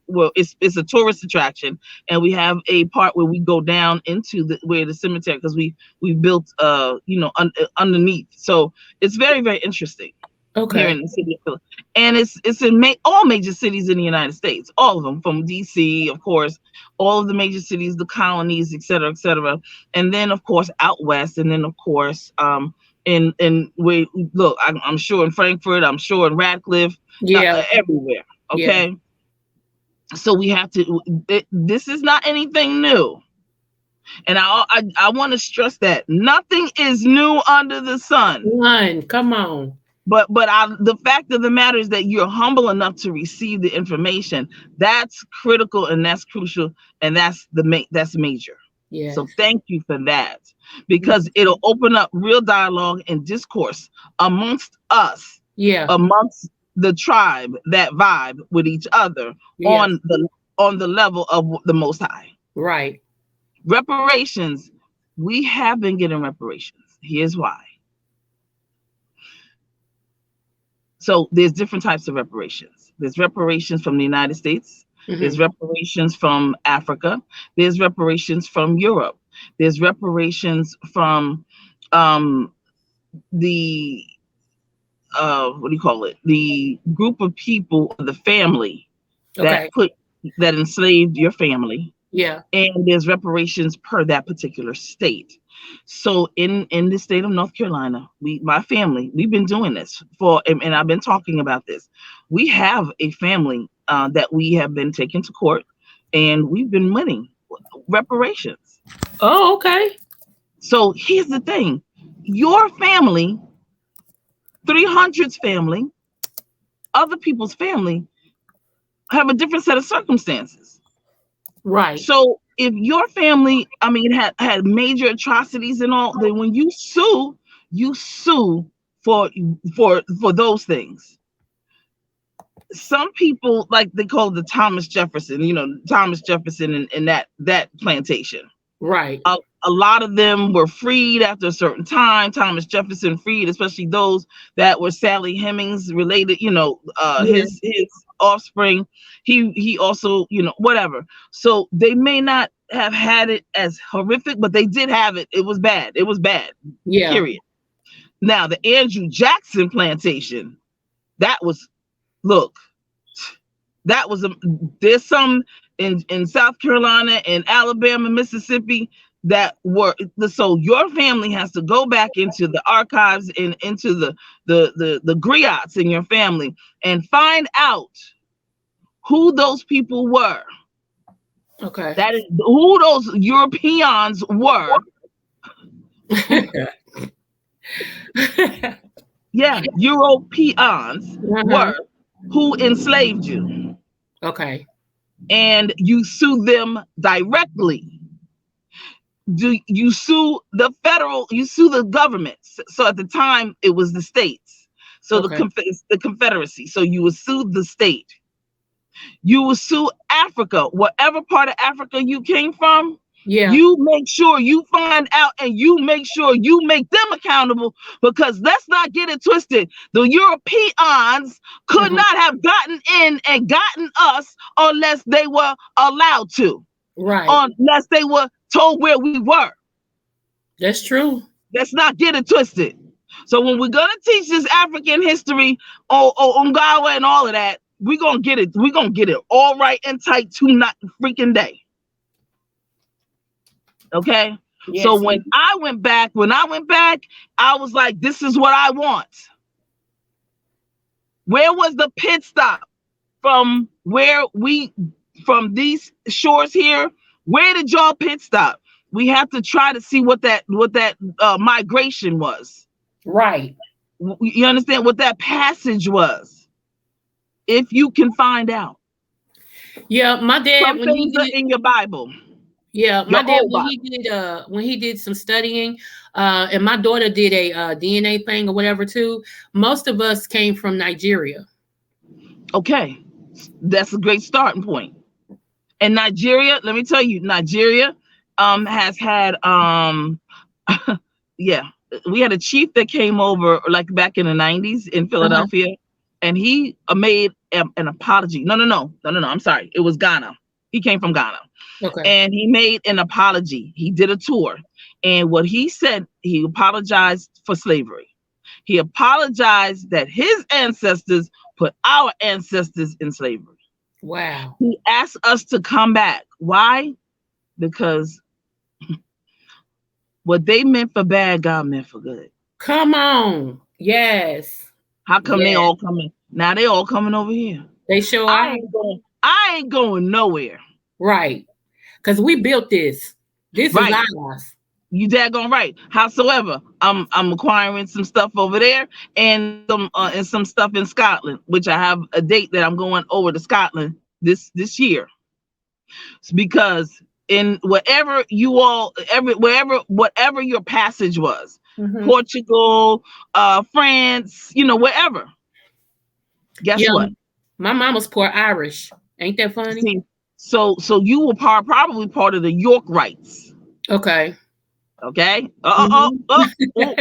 well, it's a tourist attraction, and we have a part where we go down into where the cemetery, because we built underneath, so it's very, very interesting here Okay. in the city of Philadelphia, and it's in all major cities in the United States, all of them, from DC, of course, all of the major cities, the colonies, et cetera, and then of course out west, and then of course and we look, I'm sure in Frankfurt, I'm sure in Radcliffe, Yeah. everywhere. Yeah. Okay, so we have to. This is not anything new, and I want to stress that nothing is new under the sun. One. Come on. But the fact of the matter is that you're humble enough to receive the information. That's critical, and that's crucial, and that's that's major. Yes. So thank you for that, because it'll open up real dialogue and discourse amongst us, Yeah. amongst the tribe that vibe with each other Yeah. on the level of the Most High. Right. Reparations, we have been getting reparations. Here's why. So there's different types of reparations. There's reparations from the United States. There's reparations from Africa. There's reparations from Europe. There's reparations from the what do you call it? The group of people, the family Okay. that enslaved your family. Yeah. And there's reparations per that particular state. So in the state of North Carolina, my family, we've been doing this and I've been talking about this. We have a family that we have been taken to court, and we've been winning reparations. Oh, okay. So here's the thing: your family, 300's family, other people's family, have a different set of circumstances. Right. So if your family, had major atrocities and all, then when you sue for those things. Some people, like, they call it the Thomas Jefferson, Thomas Jefferson and that plantation. Right. A lot of them were freed after a certain time. Thomas Jefferson freed, especially those that were Sally Hemings related, his offspring. He also, whatever. So they may not have had it as horrific, but they did have it. It was bad. It was bad. Yeah. Period. Now, the Andrew Jackson plantation, there's some in South Carolina and Alabama, Mississippi that were, so your family has to go back into the archives and into the griots in your family and find out who those people were. Okay. That is who those Europeans were. Yeah, Europeans were who enslaved you. Okay. And you sue them directly. You sue the government. So at the time it was the states. So the Confederacy. So you would sue the state. You will sue Africa, whatever part of Africa you came from. Yeah. You make sure you find out, and you make sure you make them accountable, because let's not get it twisted. The Europeans could not have gotten in and gotten us unless they were allowed to. Right. Unless they were told where we were. That's true. Let's not get it twisted. So when we're gonna teach this African history, Ungawa and all of that, we're gonna get it. We're gonna get it all right and tight tonight, freaking day. Okay. Yes. So when I went back, I was like, this is what I want. Where was the pit stop from these shores here? Where did y'all pit stop? We have to try to see what that migration was. Right. You understand what that passage was? If you can find out. Yeah, my dad, some things are in your Bible. Yeah, my dad, when he did some studying, and my daughter did a DNA thing or whatever too. Most of us came from Nigeria. Okay. That's a great starting point. And Nigeria, let me tell you, Nigeria has had yeah, we had a chief that came over like back in the 90s in Uh-huh. Philadelphia, and he made an apology. No. I'm sorry. It was Ghana. He came from Ghana, Okay. and he made an apology. He did a tour, and what he said, he apologized for slavery. He apologized that his ancestors put our ancestors in slavery. Wow. He asked us to come back. Why? Because what they meant for bad, God meant for good. Come on. Yes. How come they Yes. all coming? Now they all coming over here. They sure I are. ain't going. I ain't going nowhere. Right. Because we built this. This is Right. ours. You daggone right. Howsoever, I'm acquiring some stuff over there and some stuff in Scotland, which I have a date that I'm going over to Scotland this year. It's because in wherever you all wherever whatever your passage was, Mm-hmm. Portugal, France, wherever. Guess Yeah. what? My mama's poor Irish. Ain't that funny? See, so you were probably part of the York rights. Okay. Okay. Mm-hmm. Oh.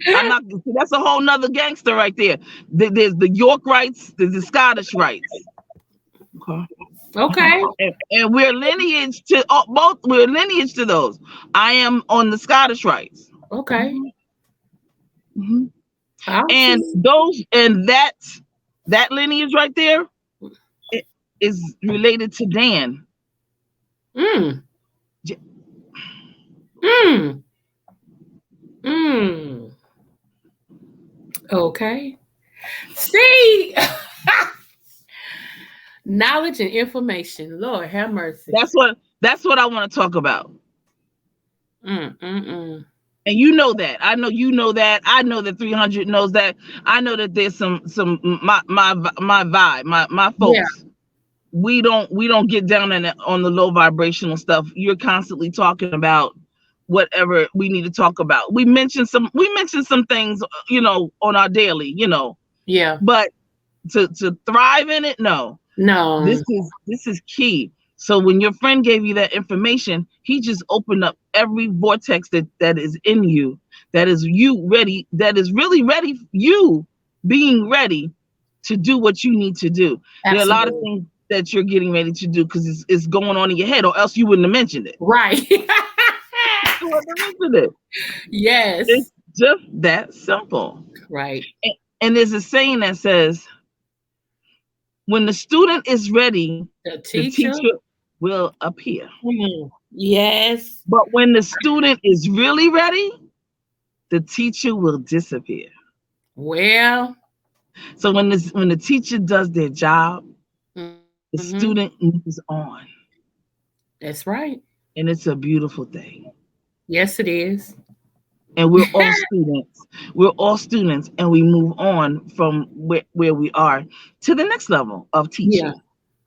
I'm not. See, that's a whole nother gangster right there. There's the York rights. There's the Scottish rights. Okay. Okay. And we're lineage to both. We're lineage to those. I am on the Scottish rights. Okay. Mhm. I'll And see. that lineage right there is related to Dan. Mm. J- Mm. Mm. Okay. See, knowledge and information. Lord have mercy. That's what I want to talk about. Mm. And you know that. I know you know that. I know that 300 knows that. I know that there's some my vibe, my Yeah. folks. We don't get down on the low vibrational stuff. You're constantly talking about whatever we need to talk about. We mentioned some things, on our daily, Yeah. but to thrive in it, no. This No. is this is key. So when your friend gave you that information, he just opened up every vortex that is in you, that is you ready, that is really ready, you being ready to do what you need to do. There are a lot of Absolutely. things that you're getting ready to do because it's going on in your head, or else you wouldn't have mentioned it. Right. You wouldn't have mentioned it. Yes. It's just that simple. Right. And there's a saying that says, when the student is ready, The the teacher. teacher will appear. Yes. But when the student is really ready, the teacher will disappear. Well. So when the teacher does their job, the Mm-hmm. student moves on. That's right. And it's a beautiful thing. Yes, it is. And we're all students. We're all students, and we move on from where we are to the next level of Yeah. teaching,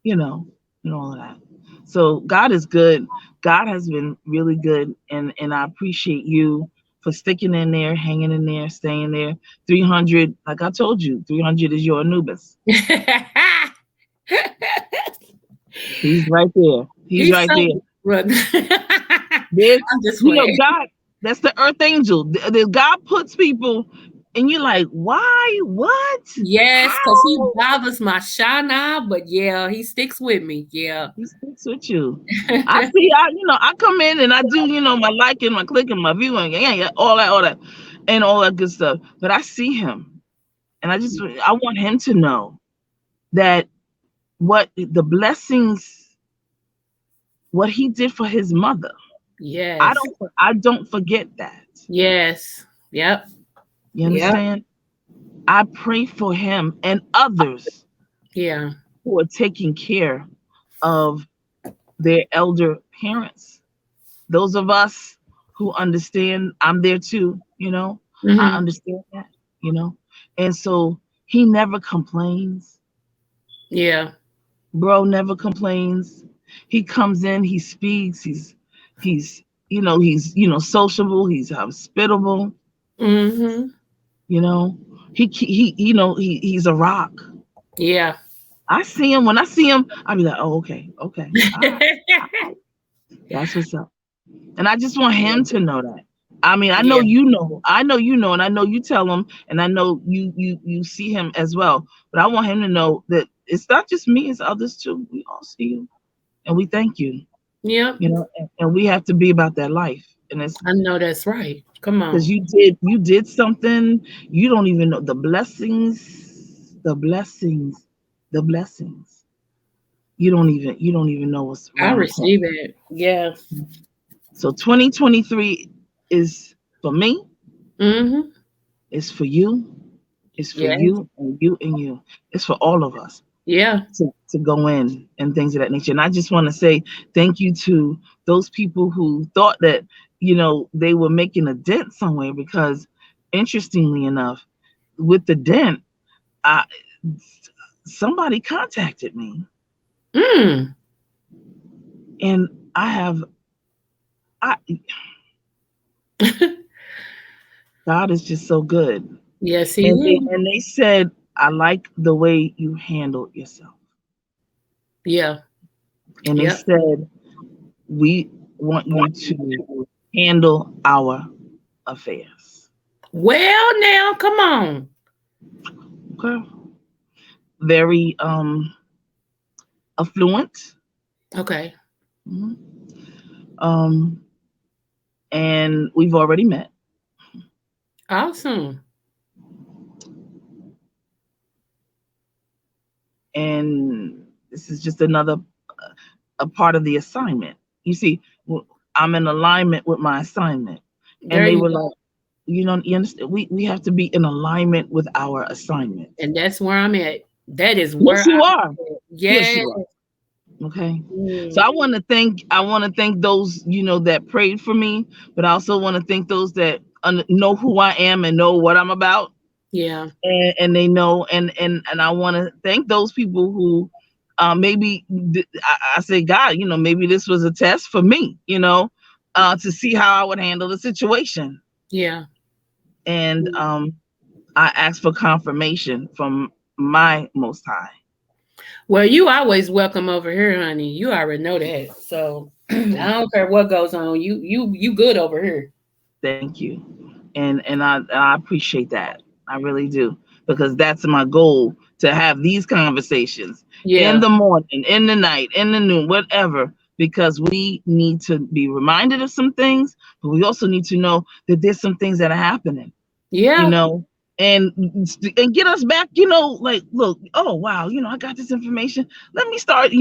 you know, and all of that. So God is good. God has been really good, and I appreciate you for sticking in there, hanging in there, staying there. 300, like I told you, 300 is your Anubis. He's right there. He's He's right so there. brother. There's, I'm just playing. God, that's the earth angel. God puts people, and you're like, why? What? Yes, because he How? bothers my shana, but yeah, he sticks with me. Yeah. He sticks with you. I see. I come in and I do, my liking, my clicking, my viewing, yeah, all that, and all that good stuff. But I see him, and I want him to know that what the blessings, what he did for his mother. Yes. I don't forget that. Yes. Yep. You Yep. understand? I pray for him and others Yeah. who are taking care of their elder parents. Those of us who understand, I'm there too, I Hmm. understand that, you know. And so he never complains. Yeah. Bro never complains. He comes in, he speaks, he's sociable, he's hospitable, Hmm. you know. He's a rock. Yeah. I see him. When I see him, I'll be like, oh, okay, okay. All right. That's what's up. And I just want him to know that. I mean, I know Yeah. you know, I know you know, and I know you tell him, and I know you see him as well. But I want him to know that it's not just me, it's others too. We all see you, and we thank you. Yep. You know, and we have to be about that life. And it's I know that's right. Come because on. you did something you don't even know the blessings. You don't even know what's I around the corner. receive it. Yeah. So 2023 is for me, Mm-hmm. it's for you, it's for Yes. you and you and you. It's for all of us Yeah. to go in and things of that nature. And I just want to say thank you to those people who thought that, they were making a dent somewhere because interestingly enough, with the dent, I somebody contacted me Mm. and I God is just so good. Yes, he And they is. and they said, I like the way you handled yourself. Yeah. And they Yep. said, we want you to handle our affairs. Well, now, come on. Okay. Very affluent. Okay. Mhm. Um, and we've already met. Awesome. And this is just another a part of the assignment. You see, I'm in alignment with my assignment. And There they you were go. like, you understand? We have to be in alignment with our assignment. And that's where I'm at. That is where Yes, I'm you are. at. Yes, Yes. you are. Okay. So Mm. I want to thank those, that prayed for me, but I also want to thank those that know who I am and know what I'm about, Yeah. and they know, and I want to thank those people who maybe I say, God, maybe this was a test for me, to see how I would handle the situation. Yeah. And I asked for confirmation from my most high. Well, you always welcome over here, honey. You already know that. So I Thank don't care what goes on. You good over here. Thank you. And I appreciate that. I really do. Because that's my goal, to have these conversations in Yeah. the morning, in the night, in the noon, whatever, because we need to be reminded of some things, but we also need to know that there's some things that are happening, you Yeah. know, and get us back, like, look, oh wow, I got this information. Let me start,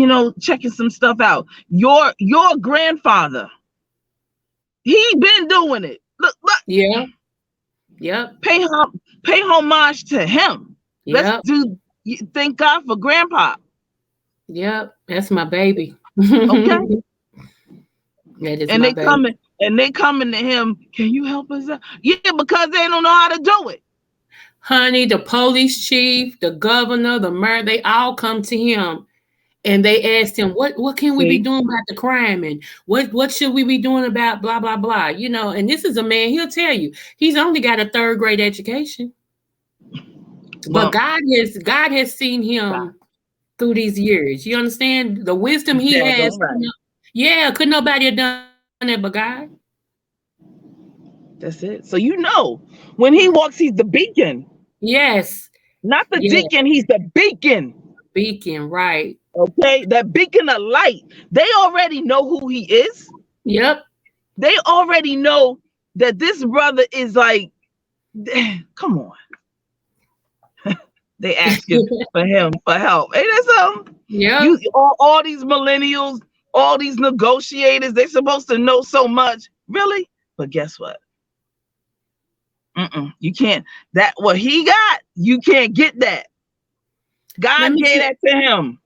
checking some stuff out. Your grandfather, he been doing it. Look, Yeah. Yep. pay pay homage to him. Let's Yep. thank God for grandpa. Yep. That's my baby. Okay. That is And my they baby. coming to him. Can you help us out? Yeah, because they don't know how to do it. Honey, the police chief, the governor, the mayor, they all come to him and they asked him, what can we be See, doing about the crime? And what should we be doing about blah blah blah? And this is a man, he'll tell you, he's only got a third grade education. But well, God has seen God, him through these years. You understand the wisdom he has? daggone right. Yeah, could nobody have done that but God? That's it. So when he walks, he's the beacon, Yes. not the Yeah. deacon. He's the beacon. Beacon, right. Okay, that beacon of light. They already know who he is. Yep. They already know that this brother is like, come on. They asking for him for help. Ain't that something? Yep. All these millennials, all these negotiators, they supposed to know so much. Really? But guess what? You can't. That what he got, you can't get that. Let God me gave t- that to him.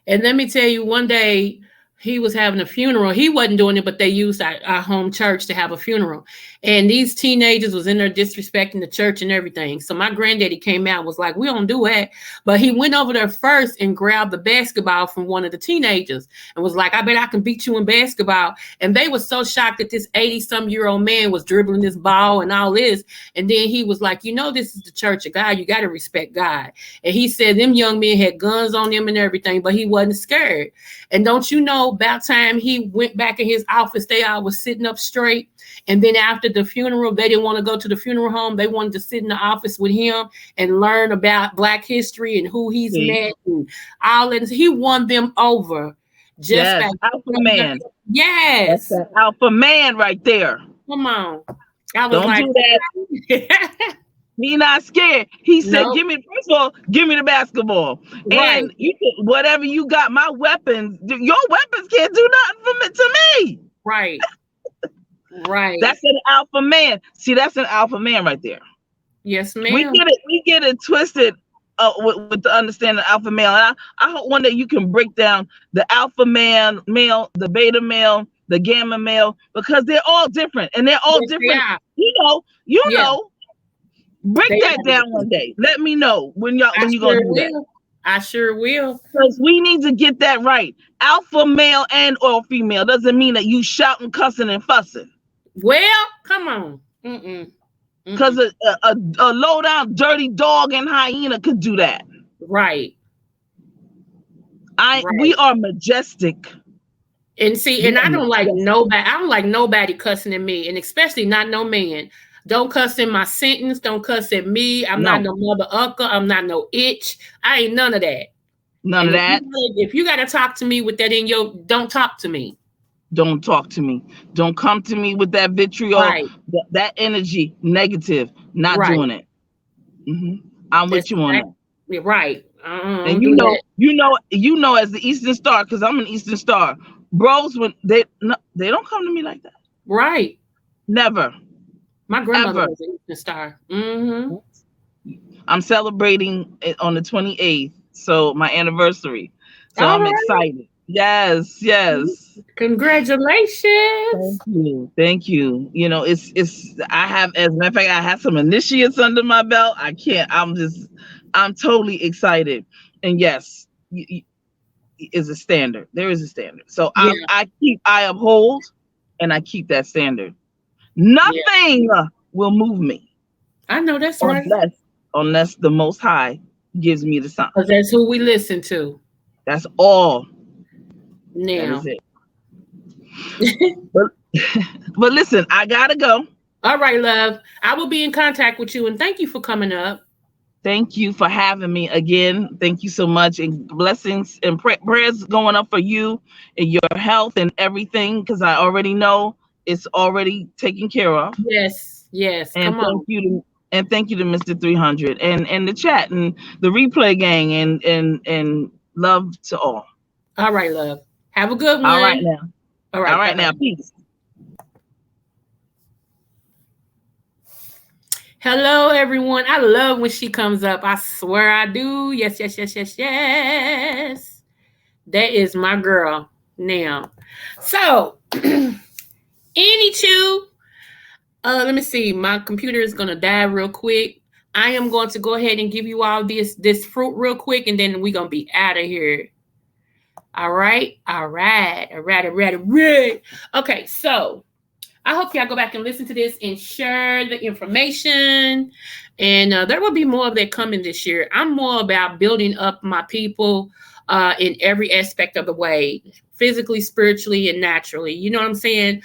and let me tell you, one day he was having a funeral. He wasn't doing it, but they used our home church to have a funeral. And these teenagers was in there disrespecting the church and everything. So my granddaddy came out and was like, we don't do that. But he went over there first and grabbed the basketball from one of the teenagers and was like, I bet I can beat you in basketball. And they were so shocked that this 80-some-year-old man was dribbling this ball and all this. And then he was like, this is the church of God. You got to respect God. And he said them young men had guns on them and everything, but he wasn't scared. And don't you know, about time he went back in his office, they all was sitting up straight. And then after the funeral, they didn't want to go to the funeral home. They wanted to sit in the office with him and learn about Black history and who he's met and all that. He won them over. Just yes, alpha man. Yes. That's an alpha man right there. Come on. I was Don't like, do that. He not scared. He said, Nope. first of all, give me the basketball. Right. And you can, whatever you got, my weapons, your weapons can't do nothing to me. Right. Right. That's an alpha man. See, that's an alpha man right there. Yes, ma'am. We get it twisted with the understanding of alpha male. And I hope one day you can break down the alpha male, the beta male, the gamma male, because they're all different and they're all different. You know. Break that down one day. Let me know when you gonna do that. I sure will. Because we need to get that right. Alpha male and or female doesn't mean that you shouting, cussing, and fussing. Well, come on. Because a low down dirty dog and hyena could do that. Right. We are majestic. And see, and I don't like nobody. I don't like nobody cussing at me, and especially not no man. Don't cuss in my sentence. Don't cuss at me. I'm not no mother ucker. I'm not no itch. I ain't none of that. None of that. If you got to talk to me with that in your, don't talk to me. Don't talk to me. Don't come to me with that vitriol, that energy, negative. Not doing it. I'm with you on that. Right. And you know, as the Eastern Star, because I'm an Eastern Star. Bros, when they don't come to me like that. Right. Never. My grandmother was an Eastern Star. I'm celebrating it on the 28th, so my anniversary. So I'm excited. Yes. Congratulations. Thank you. It's I have, as a matter of fact, I have some initiates under my belt. I'm totally excited. And yes, is a standard. There is a standard. So I uphold and I keep that standard. Nothing will move me. I know that's right. Unless the Most High gives me the sign. Because that's who we listen to. That's all. Now. That is it. but listen, I gotta go. All right, love. I will be in contact with you, and thank you for coming up. Thank you for having me again. Thank you so much, and blessings and prayers going up for you and your health and everything, because I already know it's already taken care of. Yes. And thank you to Mr. 300 and the chat and the replay gang and love to all. All right, love. Have a good one. All right now. All right now. Peace. Hello, everyone. I love when she comes up. I swear I do. Yes. That is my girl now. So, anywho, let me see. My computer is going to die real quick. I am going to go ahead and give you all this fruit real quick, and then we're going to be out of here. All right. Okay, so I hope y'all go back and listen to this and share the information. And there will be more of that coming this year. I'm more about building up my people in every aspect of the way, physically, spiritually, and naturally. You know what I'm saying?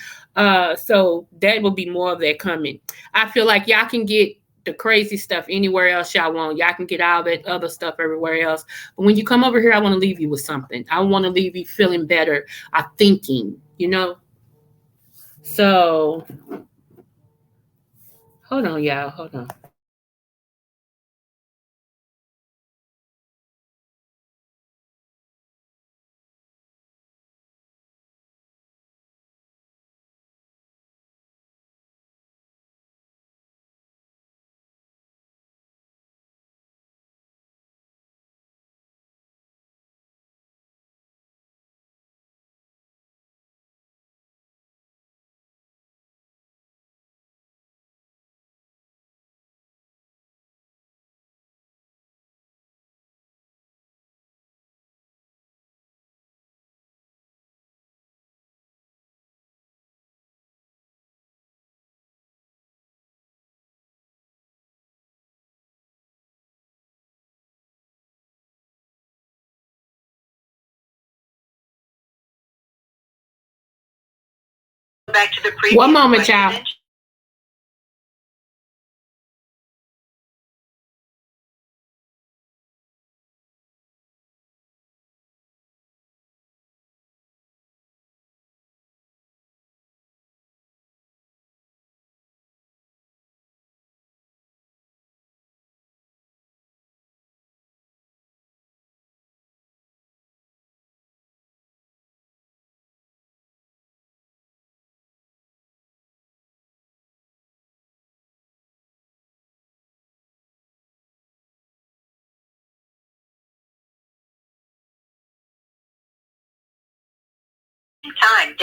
So that will be more of that coming. I feel like y'all can get the crazy stuff anywhere else y'all want. Y'all can get all that other stuff everywhere else. But when you come over here, I want to leave you with something. I want to leave you feeling better, thinking, So, hold on, y'all. Hold on. back to the previous. One moment, y'all. Time.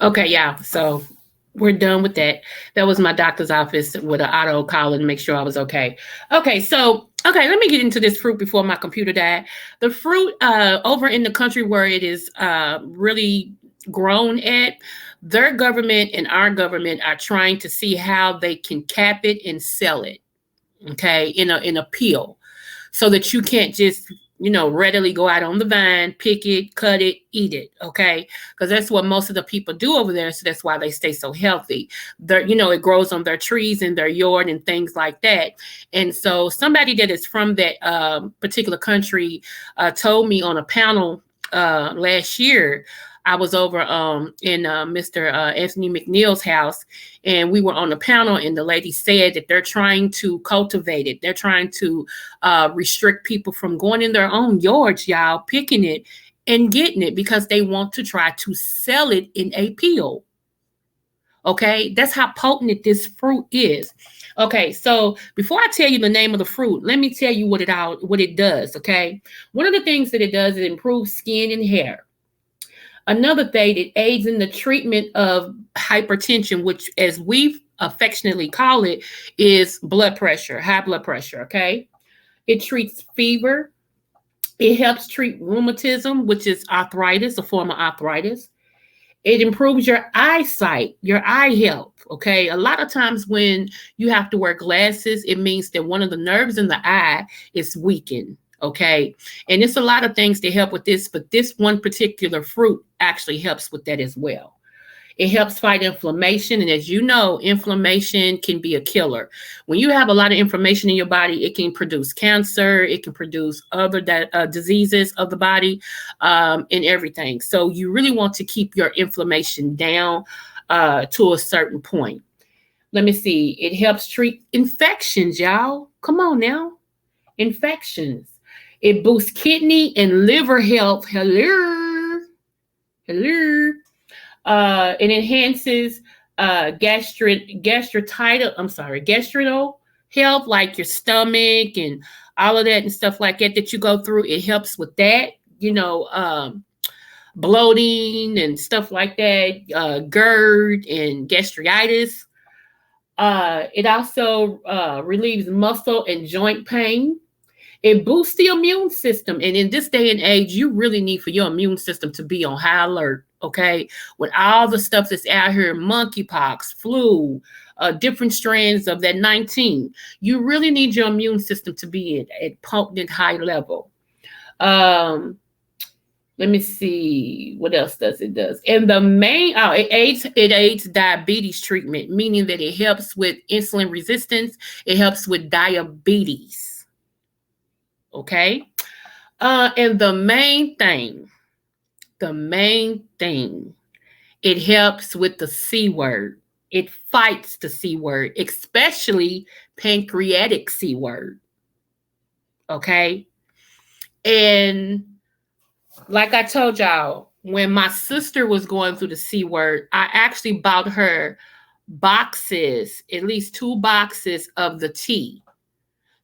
Okay, yeah. So we're done with that. That was my doctor's office with an auto call to make sure I was okay. Okay, so let me get into this fruit before my computer died. The fruit over in the country where it is really grown at, their government and our government are trying to see how they can cap it and sell it. Okay, in a peel, so that you can't just readily go out on the vine, pick it, cut it, eat it. Okay, because that's what most of the people do over there. So that's why they stay so healthy. It grows on their trees in their yard and things like that. And so somebody that is from that particular country told me on a panel last year. I was over in Mr. Anthony McNeil's house, and we were on the panel, and the lady said that they're trying to cultivate it. They're trying to restrict people from going in their own yards, y'all, picking it and getting it because they want to try to sell it in a peel. Okay, that's how potent this fruit is. Okay, so before I tell you the name of the fruit, let me tell you what it does. Okay, one of the things that it does is improve skin and hair. Another thing, it aids in the treatment of hypertension, which, as we affectionately call it, is blood pressure, high blood pressure. Okay, it treats fever. It helps treat rheumatism, which is arthritis, a form of arthritis. It improves your eyesight, your eye health. Okay, a lot of times when you have to wear glasses, it means that one of the nerves in the eye is weakened. Okay, and it's a lot of things to help with this, but this one particular fruit actually helps with that as well. It helps fight inflammation, and as you know, inflammation can be a killer. When you have a lot of inflammation in your body, it can produce cancer, it can produce other diseases of the body, and everything. So you really want to keep your inflammation down to a certain point. Let me see. It helps treat infections, y'all. Come on now. Infections. It boosts kidney and liver health. Hello. Hello. It enhances gastrinal health, like your stomach and all of that and stuff like that you go through. It helps with that, bloating and stuff like that, GERD and gastritis. It also relieves muscle and joint pain. It boosts the immune system. And in this day and age, you really need for your immune system to be on high alert, okay? With all the stuff that's out here, monkeypox, flu, different strands of that 19, you really need your immune system to be at potent high level. Let me see what else it does. And the main, it aids diabetes treatment, meaning that it helps with insulin resistance. It helps with diabetes. Okay. And the main thing, it helps with the C word. It fights the C word, especially pancreatic C word. Okay. And like I told y'all, when my sister was going through the C word, I actually bought her boxes, at least 2 boxes of the tea,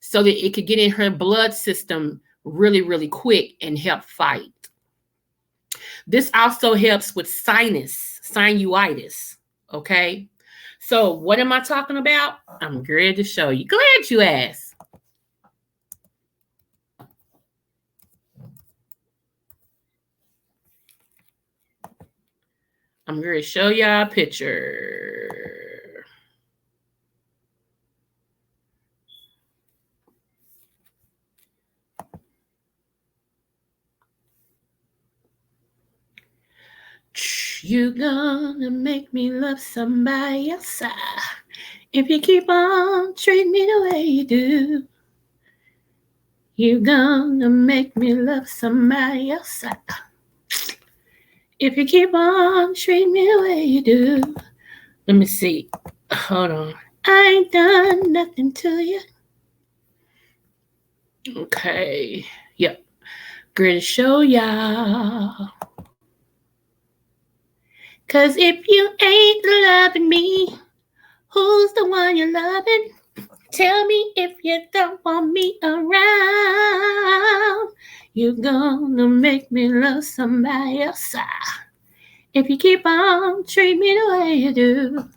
so that it could get in her blood system really, really quick and help fight. This also helps with sinusitis. Okay. So what am I talking about? I'm glad to show you. Glad you asked. I'm going to show y'all a picture. You gonna make me love somebody else if you keep on treating me the way you do. You gonna make me love somebody else if you keep on treating me the way you do. Let me see. Hold on. I ain't done nothing to you. Okay. Yep. Gonna show y'all. Cause if you ain't loving me, who's the one you're loving? Tell me if you don't want me around. You're gonna make me love somebody else if you keep on treating me the way you do.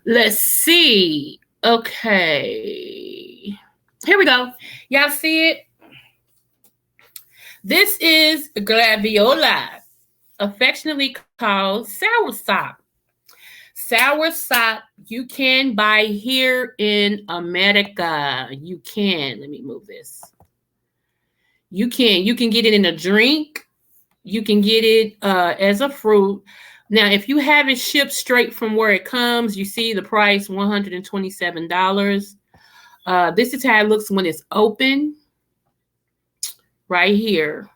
Let's see. Okay. Here we go. Y'all see it? This is graviola, affectionately called soursop. Soursop you can buy here in America. You can. Let me move this. You can get it in a drink. You can get it as a fruit. Now, if you have it shipped straight from where it comes, you see the price, $127. This is how it looks when it's open. Right here.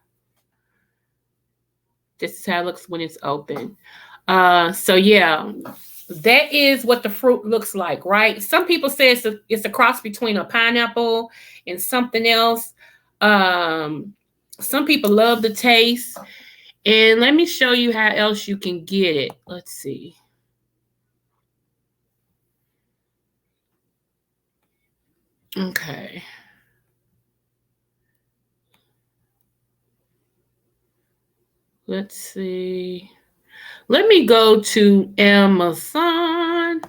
This is how it looks when it's open. So yeah, that is what the fruit looks like, right? Some people say it's a cross between a pineapple and something else. Some people love the taste. And let me show you how else you can get it. Let's see. Okay. Let's see. Let me go to Amazon.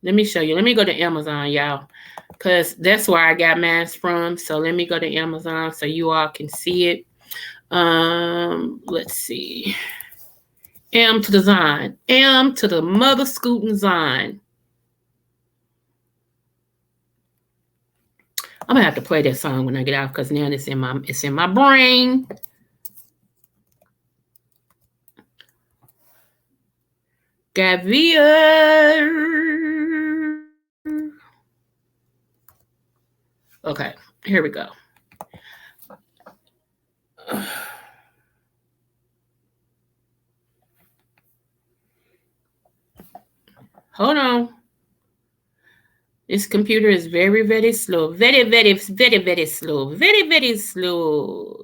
Let me show you. Let me go to Amazon, y'all, because that's where I got mine from. So let me go to Amazon so you all can see it. Let's see. M to the Zine. M to the mother scooting Zine. I'm gonna have to play that song when I get out because now it's in my brain. Gavier. Okay, here we go. Hold on. This computer is very, very slow. Very, very, very, very slow. Very, very slow.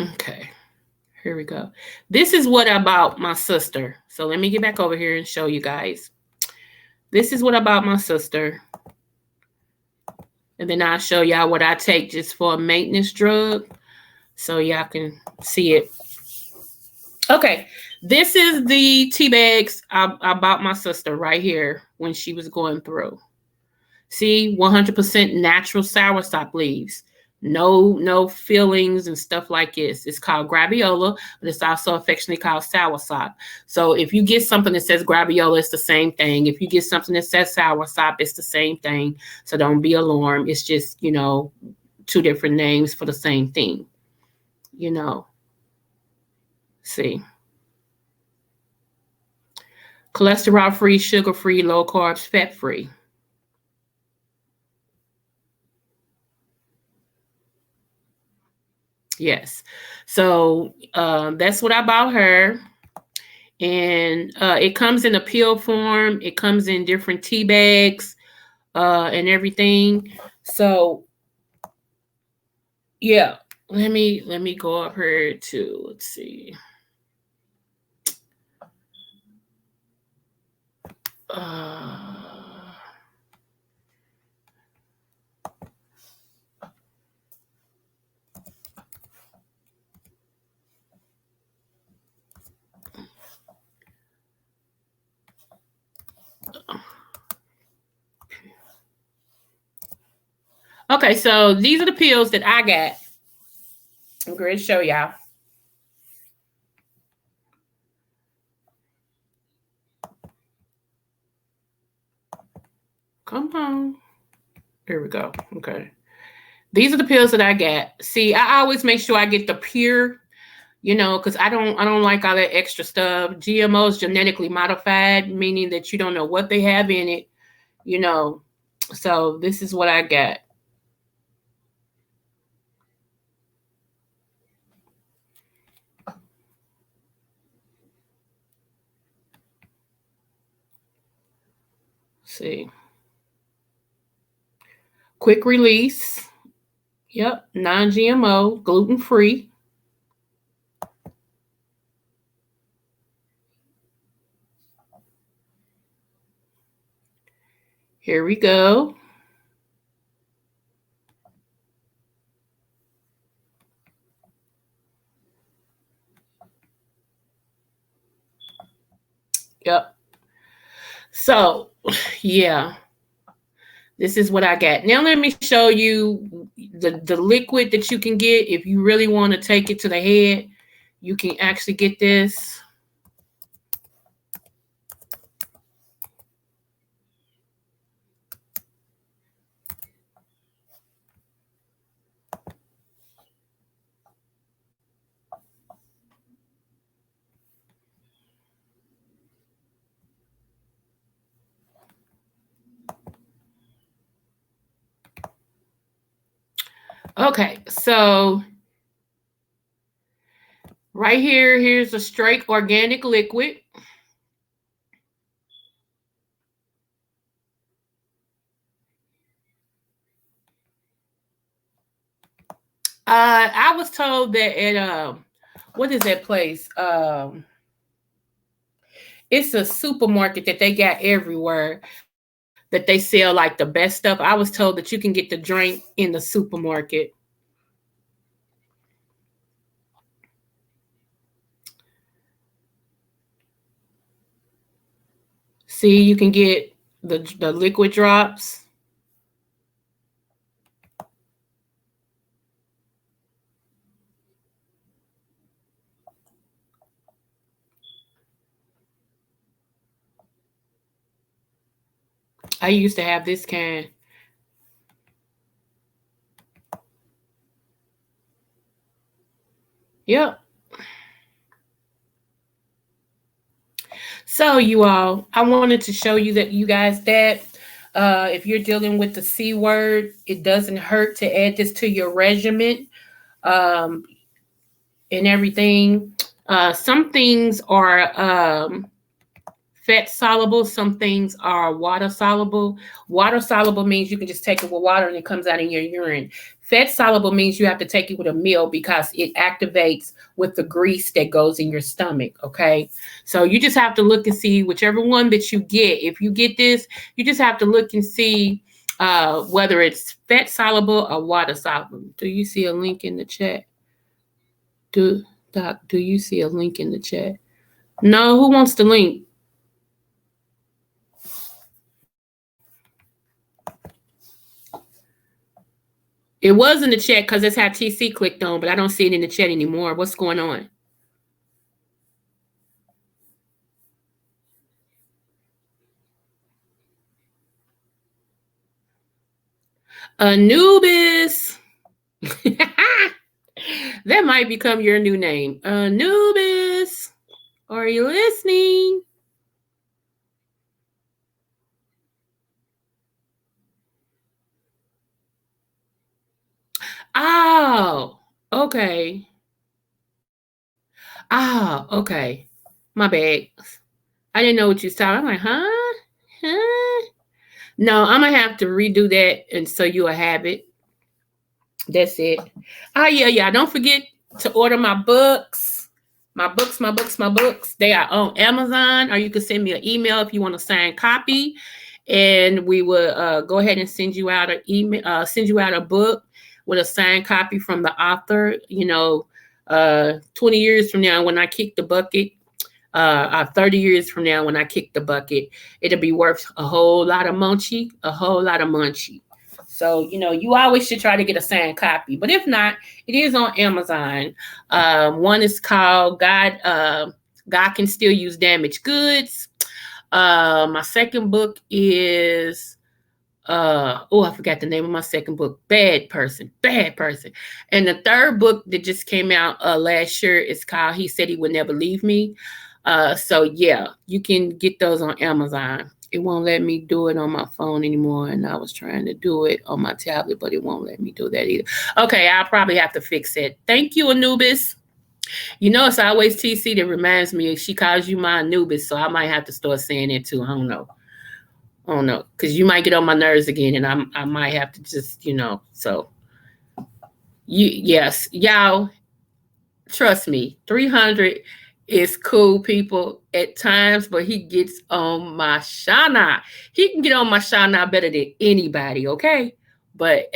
Okay. Here we go. This is what I bought my sister. So let me get back over here and show you guys. This is what I bought my sister. And then I'll show y'all what I take just for a maintenance drug. So y'all can see it. Okay. This is the tea bags I bought my sister right here when she was going through. See, 100% natural soursop leaves. No fillings and stuff like this. It's called graviola, but it's also affectionately called soursop. So if you get something that says graviola, it's the same thing. If you get something that says soursop, it's the same thing. So don't be alarmed. It's just, two different names for the same thing. See. Cholesterol-free, sugar-free, low carbs, fat-free. Yes. So that's what I bought her. And it comes in a pill form. It comes in different tea bags and everything. So yeah, let me go up here to, let's see. Okay, so these are the pills that I got. I'm going to show y'all. Come on. Here we go. Okay. These are the pills that I got. See, I always make sure I get the pure, because I don't like all that extra stuff. GMOs, genetically modified, meaning that you don't know what they have in it, So this is what I got. See. Quick release. Yep. Non-GMO, gluten-free. Here we go. Yep. So, yeah. This is what I got. Now let me show you the liquid that you can get. If you really want to take it to the head, you can actually get this. Okay, so right here's a straight organic liquid. I was told that at what is that place? It's a supermarket that they got everywhere that they sell like the best stuff. I was told that you can get the drink in the supermarket. See, you can get the liquid drops. I used to have this can. Yep. So you all, I wanted to show you that you guys that if you're dealing with the C word, it doesn't hurt to add this to your regimen and everything. Some things are fat soluble. Some things are water soluble. Water soluble means you can just take it with water and it comes out in your urine. Fat soluble means you have to take it with a meal because it activates with the grease that goes in your stomach. Okay. So you just have to look and see whichever one that you get. If you get this, you just have to look and see whether it's fat soluble or water soluble. Do you see a link in the chat? Doc, do you see a link in the chat? No, who wants the link? It was in the chat because it's how TC clicked on, but I don't see it in the chat anymore. What's going on? Anubis. That might become your new name. Anubis. Are you listening? Oh, okay. Oh, okay. My bad. I didn't know what you was talking. I'm like, huh? No, I'm gonna have to redo that, and so you'll have it. That's it. Oh yeah. Don't forget to order my books. My books. They are on Amazon, or you can send me an email if you want a signed copy, and we will go ahead and send you out an email. Send you out a book with a signed copy from the author. 20 years from now, when I kick the bucket, 30 years from now, when I kick the bucket, it'll be worth a whole lot of munchie. So, you always should try to get a signed copy. But if not, it is on Amazon. One is called God Can Still Use Damaged Goods. My second book is I forgot the name of my second book, Bad Person. And the third book that just came out last year is called He Said He Would Never Leave Me. So yeah, you can get those on Amazon. It won't let me do it on my phone anymore, and I was trying to do it on my tablet, but it won't let me do that either. Okay, I'll probably have to fix it. Thank you, Anubis. It's always TC that reminds me. She calls you my Anubis, so I might have to start saying it too. I don't know, because you might get on my nerves again, and I might have to just, so yes, y'all, trust me, 300 is cool, people, at times, but he gets on my shana. He can get on my shana better than anybody, okay? But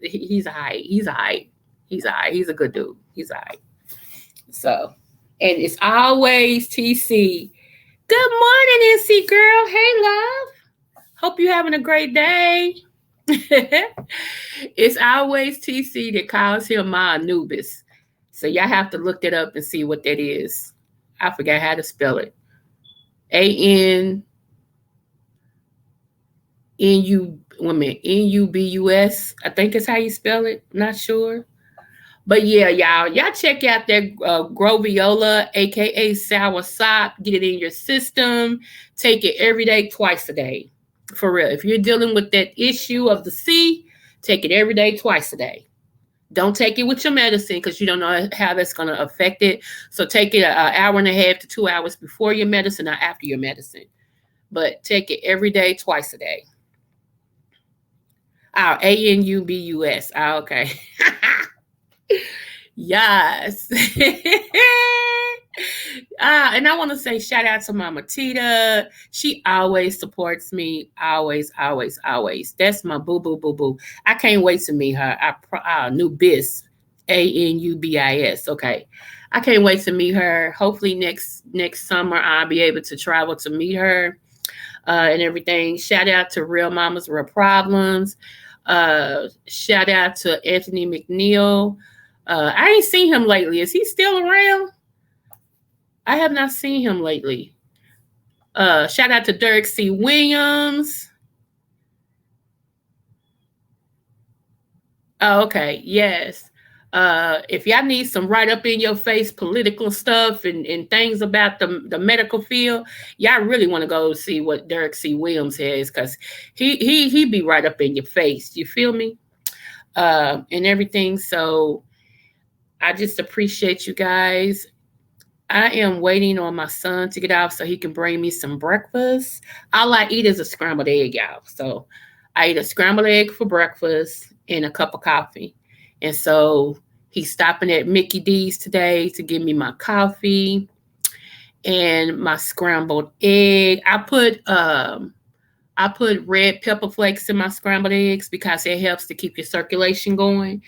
he's all right. He's all right. He's a good dude. He's all right. So, and it's always TC. Good morning, NC girl. Hey, love. Hope you're having a great day. It's always TC that calls him my Anubis. So y'all have to look that up and see what that is. I forgot how to spell it. Anubus. I think is how you spell it. Not sure. But yeah, y'all check out that Groviola, aka sour sop. Get it in your system. Take it every day, twice a day. For real. If you're dealing with that issue of the C, take it every day, twice a day. Don't take it with your medicine because you don't know how that's going to affect it. So take it an hour and a half to 2 hours before your medicine or after your medicine. But take it every day, twice a day. Anubus. Okay. Yes. And I want to say shout out to Mama Tita. She always supports me. Always. That's my boo. I can't wait to meet her. Anubis. Anubis. Okay. I can't wait to meet her. Hopefully next summer I'll be able to travel to meet her and everything. Shout out to Real Mamas, Real Problems. Shout out to Anthony McNeil. I ain't seen him lately. Is he still around? I have not seen him lately. Shout out to Derek C. Williams. Oh, okay. Yes. If y'all need some right up in your face political stuff and things about the medical field, y'all really want to go see what Derek C. Williams has, because he be right up in your face. You feel me? And everything. So I just appreciate you guys. I am waiting on my son to get off so he can bring me some breakfast. All I eat is a scrambled egg, y'all. So I eat a scrambled egg for breakfast and a cup of coffee. And so he's stopping at Mickey D's today to give me my coffee and my scrambled egg. I put red pepper flakes in my scrambled eggs because it helps to keep your circulation going.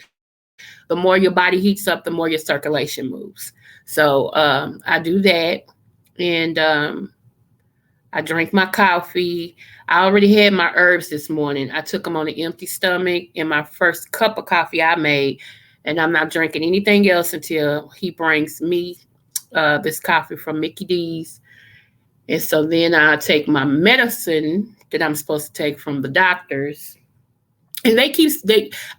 The more your body heats up, the more your circulation moves. So I do that, and I drink my coffee. I already had my herbs this morning. I took them on an empty stomach in my first cup of coffee I made, and I'm not drinking anything else until he brings me this coffee from Mickey D's. And so then I take my medicine that I'm supposed to take from the doctors. And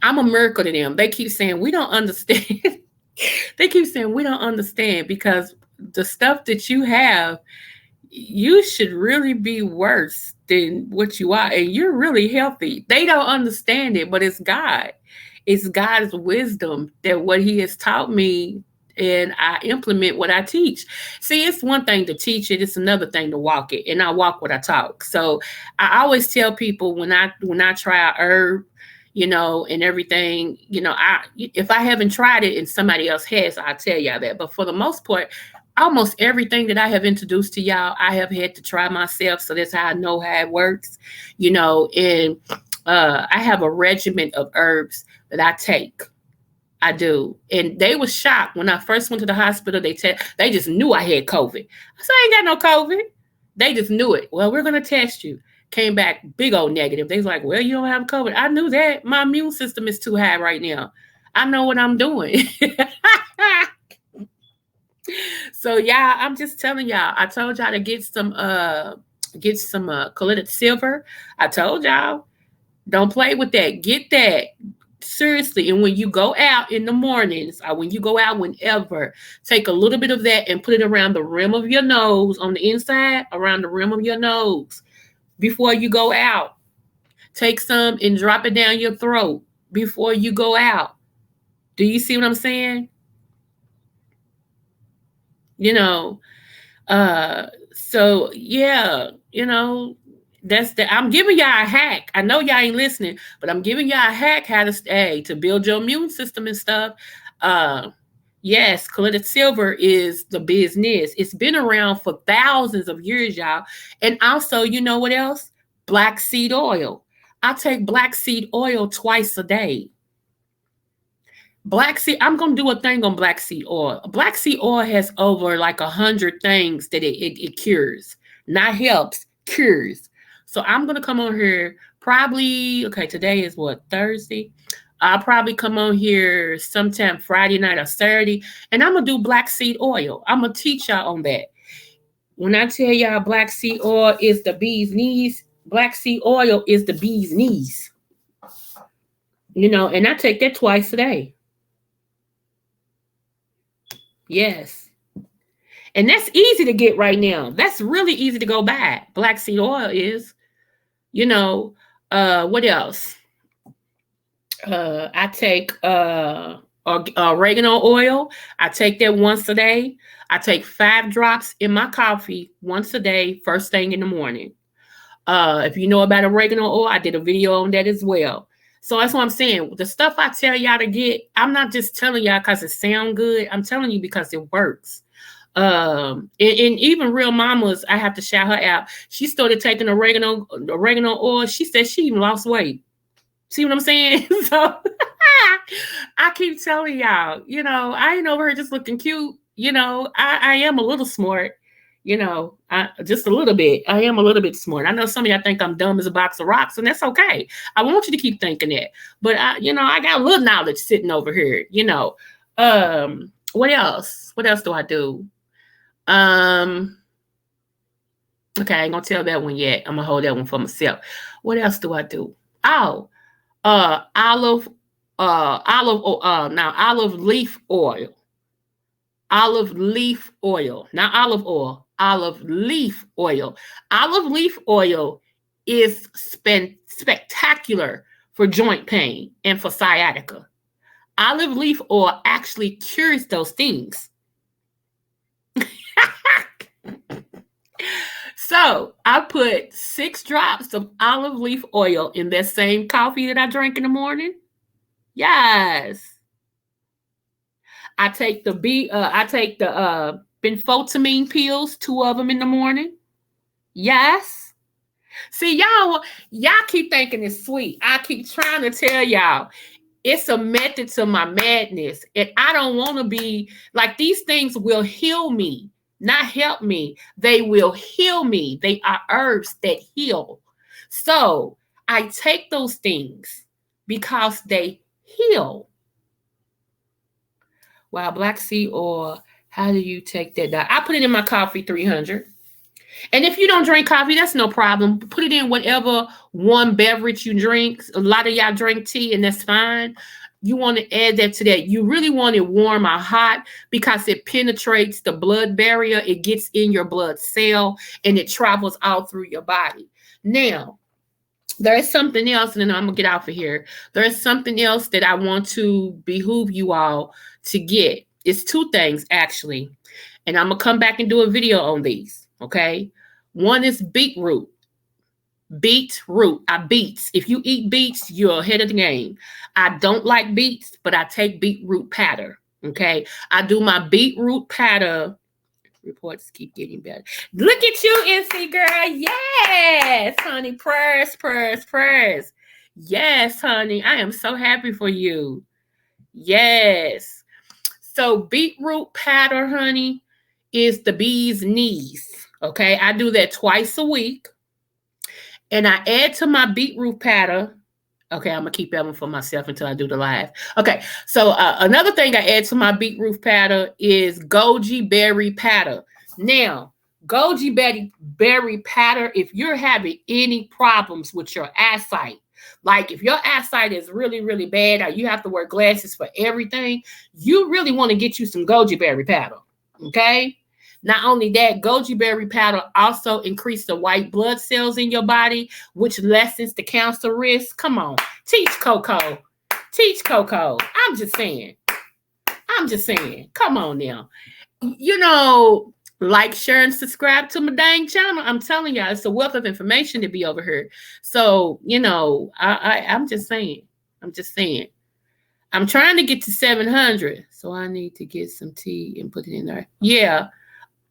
I'm a miracle to them. They keep saying, we don't understand. They keep saying, we don't understand, because the stuff that you have, you should really be worse than what you are. And you're really healthy. They don't understand it, but it's God. It's God's wisdom that what he has taught me, and I implement what I teach. See, it's one thing to teach it. It's another thing to walk it. And I walk what I talk. So I always tell people when I try a herb, and everything, if I haven't tried it and somebody else has, I'll tell y'all that. But for the most part, almost everything that I have introduced to y'all, I have had to try myself. So that's how I know how it works, and I have a regimen of herbs that I take. I do. And they were shocked when I first went to the hospital. They just knew I had COVID. I said, I ain't got no COVID. They just knew it. Well, we're going to test you. Came back big old negative. They was like, well, you don't have COVID. I knew that. My immune system is too high right now. I know what I'm doing. So yeah, I'm just telling y'all. I told y'all to get some collided silver. I told y'all, don't play with that. Get that. Seriously. And when you go out in the mornings, or when you go out whenever, take a little bit of that and put it around the rim of your nose, on the inside, around the rim of your nose before you go out. Take some and drop it down your throat before you go out. Do you see what I'm saying? You know, so yeah, I'm giving y'all a hack. I know y'all ain't listening, but I'm giving y'all a hack how to stay to build your immune system and stuff. Yes, collided silver is the business. It's been around for thousands of years, y'all. And also, you know what else? Black seed oil. I take black seed oil twice a day. Black seed, I'm going to do a thing on black seed oil. Black seed oil has over like 100 things that it cures. Not helps, cures. So I'm going to come on here probably, okay, today is what, Thursday? I'll probably come on here sometime Friday night or Saturday, and I'm going to do black seed oil. I'm going to teach y'all on that. When I tell y'all black seed oil is the bee's knees, black seed oil is the bee's knees. And I take that twice a day. Yes. And that's easy to get right now. That's really easy to go buy. Black seed oil is. What else? I take oregano oil. I take that once a day. I take 5 drops in my coffee once a day, first thing in the morning. If you know about oregano oil, I did a video on that as well. So that's what I'm saying. The stuff I tell y'all to get, I'm not just telling y'all because it sounds good. I'm telling you because it works. And even real mamas, I have to shout her out. She started taking oregano oil. She said she even lost weight. See what I'm saying? So I keep telling y'all, I ain't over here just looking cute. I am a little smart. Just a little bit. I am a little bit smart. I know some of y'all think I'm dumb as a box of rocks, and that's okay. I want you to keep thinking that. But I got a little knowledge sitting over here. What else? What else do I do? Okay, I ain't gonna tell that one yet. I'm gonna hold that one for myself. What else do I do? Oh, olive leaf oil. Olive leaf oil, not olive oil, olive leaf oil. Olive leaf oil is spectacular for joint pain and for sciatica. Olive leaf oil actually cures those things. So I put 6 drops of olive leaf oil in that same coffee that I drink in the morning. Yes. I take the benfotiamine pills, 2 of them in the morning. Yes. See, y'all keep thinking it's sweet. I keep trying to tell y'all it's a method to my madness. And I don't want to be like, these things will heal me, not help me. They will heal me. They are herbs that heal. So I take those things because they heal. Wow, black seed oil. How do you take that down? I put it in my coffee 300. And if you don't drink coffee, that's no problem. Put it in whatever warm beverage you drink. A lot of y'all drink tea, and that's fine. You want to add that to that. You really want it warm or hot because it penetrates the blood barrier. It gets in your blood cell, and it travels all through your body. Now, there is something else, and then I'm going to get off of here. There is something else that I want to behoove you all to get. It's 2 things, actually. And I'm going to come back and do a video on these, okay? One is beetroot. Beetroot. Beets. If you eat beets, you're ahead of the game. I don't like beets, but I take beetroot powder, okay? I do my beetroot powder. Reports keep getting better. Look at you, NC girl. Yes, honey. Prayers. Yes, honey. I am so happy for you. Yes. So beetroot powder, honey, is the bee's knees. Okay. I do that twice a week. and I add to my beetroot powder. Okay, I'm gonna keep that one for myself until I do the live. Okay, so another thing I add to my beetroot powder is goji berry powder. Now, goji berry powder, if you're having any problems with your eyesight, like if your eyesight is really, really bad, or you have to wear glasses for everything, you really want to get you some goji berry powder. Okay. Not only that, goji berry powder also increases the white blood cells in your body, which lessens the cancer risk. Come on, teach Coco. Teach Coco. I'm just saying. I'm just saying. Come on now. You know, like, share, and subscribe to my dang channel. I'm telling y'all, it's a wealth of information to be over here. So, you know, I'm just saying. I'm just saying. I'm trying to get to 700. So I need to get some tea and put it in there. Yeah.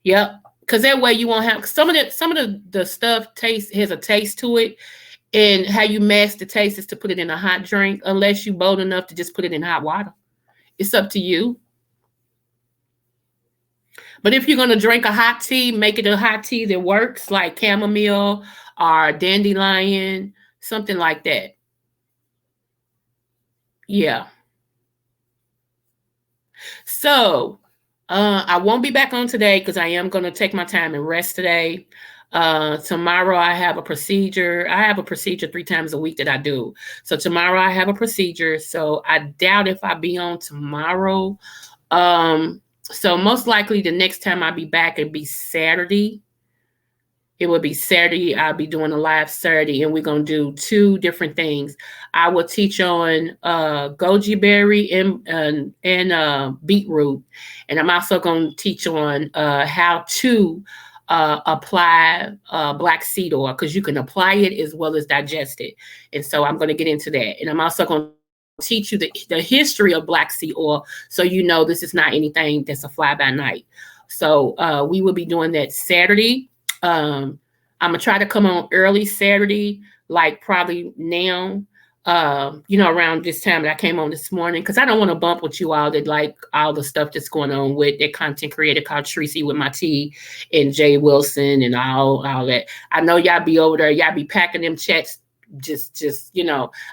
Yep. Because that way you won't have some of the stuff has a taste to it. And how you mask the taste is to put it in a hot drink, unless you're bold enough to just put it in hot water. It's up to you. But if you're going to drink a hot tea, make it a hot tea that works, like chamomile or dandelion, something like that. Yeah. So I won't be back on today because I am going to take my time and rest today. Tomorrow I have a procedure. I have a procedure 3 times a week that I do. So tomorrow I have a procedure. So I doubt if I'll be on tomorrow. So most likely the next time I'll be back, it'll be Saturday. It will be Saturday. I'll be doing a live Saturday, and we're going to do 2 different things. I will teach on goji berry and beetroot. And I'm also going to teach on how to apply black seed oil, because you can apply it as well as digest it. And so I'm going to get into that. And I'm also going to teach you the history of black seed oil, so you know this is not anything that's a fly by night. So we will be doing that Saturday. I'm gonna try to come on early Saturday, like probably now, around this time that I came on this morning, because I don't want to bump with you all that like all the stuff that's going on with that content creator called Tracy with my tea and Jay Wilson and all that. I know y'all be over there, y'all be packing them chats. Just I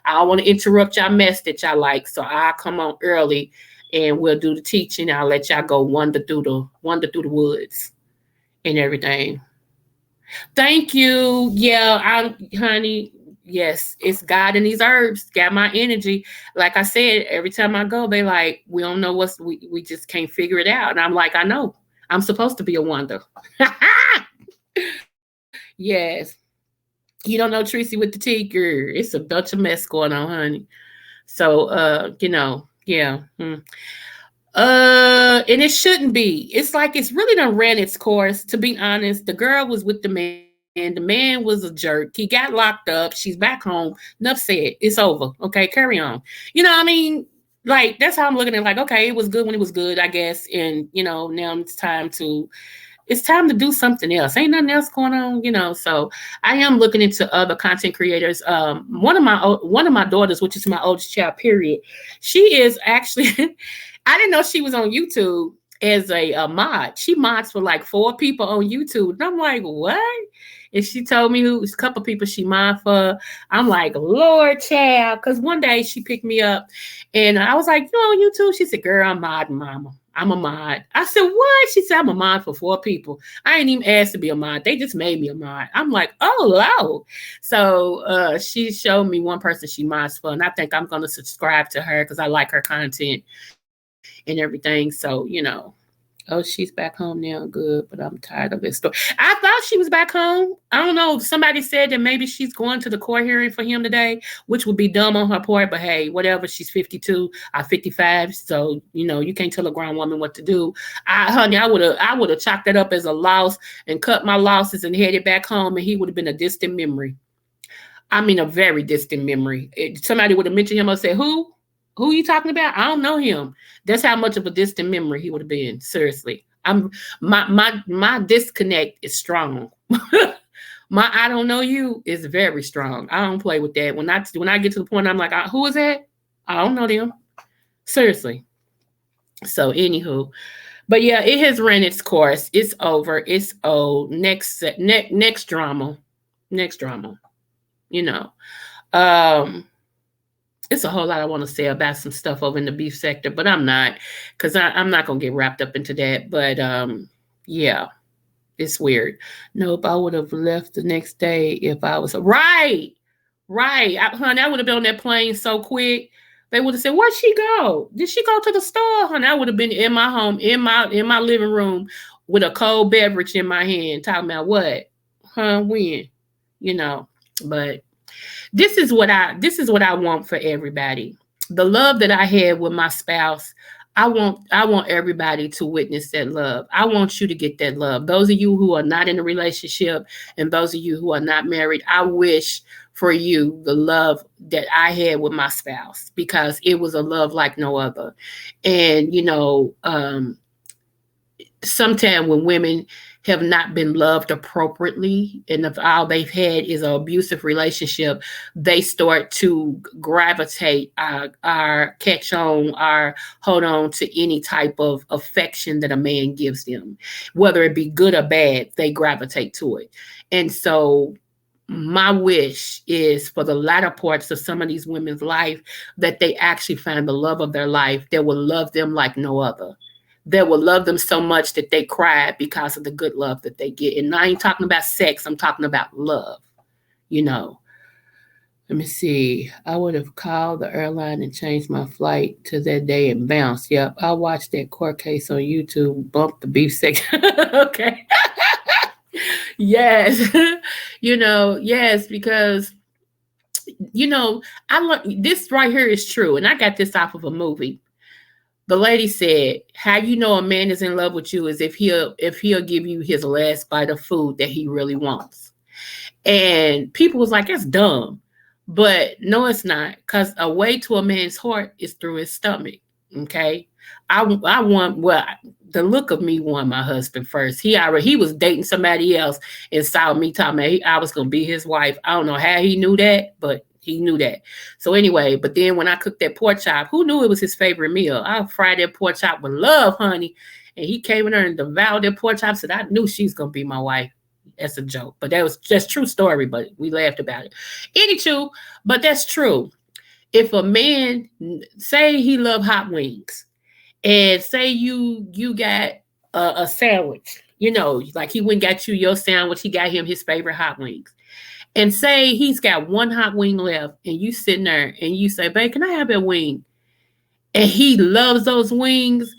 don't want to interrupt y'all mess that y'all like, so I'll come on early and we'll do the teaching. I'll let y'all go wander through the woods and everything. Thank you. Yeah, honey. Yes, it's God and these herbs got my energy. Like I said, every time I go, they like, we don't know we just can't figure it out. And I'm like, I know. I'm supposed to be a wonder. Yes. You don't know Tracy with the tea, girl. It's a bunch of mess going on, honey. So yeah. And it shouldn't be. It's like it's really done ran its course. To be honest, the girl was with the man. The man was a jerk. He got locked up. She's back home. Enough said. It's over. Okay, carry on. You know what I mean? Like, that's how I'm looking at it. Like, okay, it was good when it was good, I guess. And, now it's time to do something else. Ain't nothing else going on, So I am looking into other content creators. One of my daughters, which is my oldest child, period, she is actually, I didn't know she was on YouTube as a mod. She mods for like 4 people on YouTube. And I'm like, what? And she told me who's a couple people she mod for. I'm like, Lord, child. Because one day she picked me up and I was like, you on YouTube? She said, girl, I'm modding, mama. I'm a mod. I said, what? She said, I'm a mod for 4 people. I ain't even asked to be a mod. They just made me a mod. I'm like, oh. So she showed me one person she mods for, and I think I'm going to subscribe to her because I like her content and everything. So, oh, she's back home now. Good, but I'm tired of this story. I thought she was back home. I don't know. Somebody said that maybe she's going to the court hearing for him today, which would be dumb on her part. But hey, whatever. She's 52 or 55, so you can't tell a grown woman what to do. Honey, I would have chalked that up as a loss and cut my losses and headed back home, and he would have been a distant memory. I mean, a very distant memory. Somebody would have mentioned him or said, Who are you talking about? I don't know him. That's how much of a distant memory he would have been. Seriously. My disconnect is strong. My I don't know you is very strong. I don't play with that. When I get to the point, I'm like, who is that? I don't know them. Seriously. So anywho. But yeah, it has ran its course. It's over. It's old. Next drama. Next drama. you know. Um, it's a whole lot I want to say about some stuff over in the beef sector, but I'm not, because I'm not gonna get wrapped up into that. But yeah, it's weird. Nope, I would have left the next day if I was right. Right. Honey, I would have been on that plane so quick. They would have said, "Where'd she go? Did she go to the store?" Honey, I would have been in my home, in my living room with a cold beverage in my hand, talking about what? Huh, when? You know. But this is what I want for everybody. The love that I had with my spouse, I want everybody to witness that love. I want you to get that love. Those of you who are not in a relationship and those of you who are not married, I wish for you the love that I had with my spouse, because it was a love like no other. And sometimes when women have not been loved appropriately and if all they've had is an abusive relationship, they start to gravitate or catch on or hold on to any type of affection that a man gives them, whether it be good or bad. They gravitate to it. And so my wish is for the latter parts of some of these women's life that they actually find the love of their life that will love them like no other, that will love them so much that they cry because of the good love that they get. And I ain't talking about sex, I'm talking about love, you know. Let me see. I would have called the airline and changed my flight to that day and bounced. Yep, I watched that court case on YouTube, bump the beef section. Okay. Yes. Yes, because, I learned this right here is true. And I got this off of a movie. The lady said, "How you know a man is in love with you is if he'll give you his last bite of food that he really wants." And people was like, "That's dumb," but no, it's not, because a way to a man's heart is through his stomach. Okay, I want well. The look of me won my husband first. He was dating somebody else and saw me talking about I was gonna be his wife. I don't know how he knew that, but he knew that. So anyway, but then when I cooked that pork chop, who knew it was his favorite meal? I fried that pork chop with love, honey. And he came in there and devoured that pork chop. Said I knew she's gonna be my wife. That's a joke, but that was just true story. But we laughed about it. Anywho, but that's true. If a man say he love hot wings, and say you got a sandwich, like he went and got you your sandwich, he got him his favorite hot wings, and say he's got one hot wing left, and you sitting there and you say, "Babe, can I have that wing?" And he loves those wings.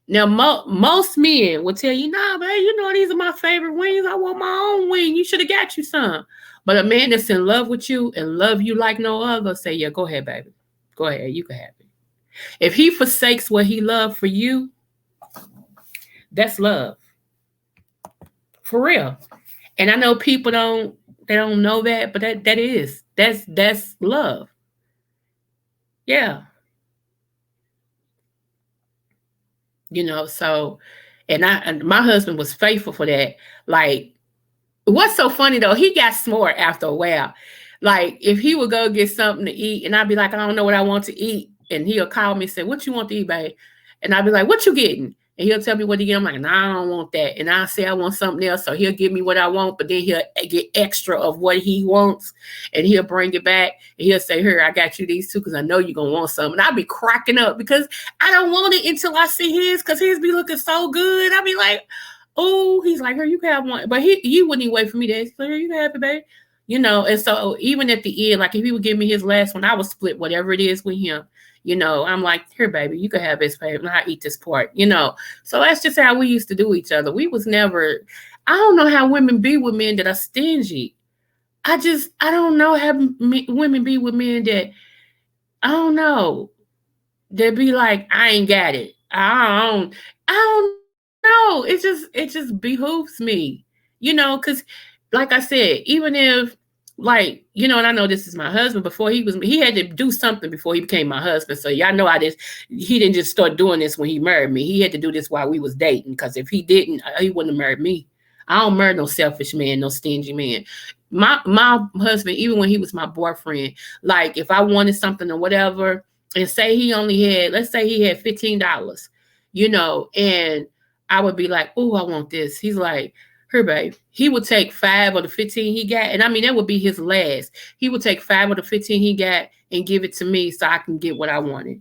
Now, most men will tell you, "Nah, babe, these are my favorite wings. I want my own wing. You should have got you some." But a man that's in love with you and love you like no other say, "Yeah, go ahead, baby. Go ahead. You can have it." If he forsakes what he loved for you, that's love. For real. And I know people don't know that, but that's love. Yeah. So and my husband was faithful for that. Like, what's so funny though, he got smart after a while. Like, if he would go get something to eat and I'd be like, "I don't know what I want to eat," and he'll call me and say, "What you want to eat, babe?" And I'd be like, "What you getting?" And he'll tell me what to get. I'm like, "Nah, I don't want that." And I'll say I want something else. So he'll give me what I want, but then he'll get extra of what he wants and he'll bring it back. And he'll say, "Here, I got you these two because I know you're going to want some." And I'll be cracking up because I don't want it until I see his, because his be looking so good. I'll be like, "Oh," he's like, "Here, you can have one." But he wouldn't even wait for me to ask. Like, "Here, you can have it, babe." And so even at the end, like if he would give me his last one, I would split whatever it is with him. I'm like, "Here, baby, you can have this, baby, and I eat this part." So that's just how we used to do each other. We was never, I don't know how women be with men that are stingy. I don't know how women be with men that, I don't know, that be like, "I ain't got it." I don't know. It just behooves me, because like I said, even if, like, and I know this is my husband, before he had to do something before he became my husband. So y'all know he didn't just start doing this when he married me. He had to do this while we was dating, because if he didn't, he wouldn't have married me. I don't marry no selfish man, no stingy man. My husband, even when he was my boyfriend, like if I wanted something or whatever, and say let's say he had $15, and I would be like, "Oh, I want this." He's like, Her babe, he would take 5 of the 15 he got, and I mean that would be his last. He would take 5 of the 15 he got and give it to me so I can get what I wanted.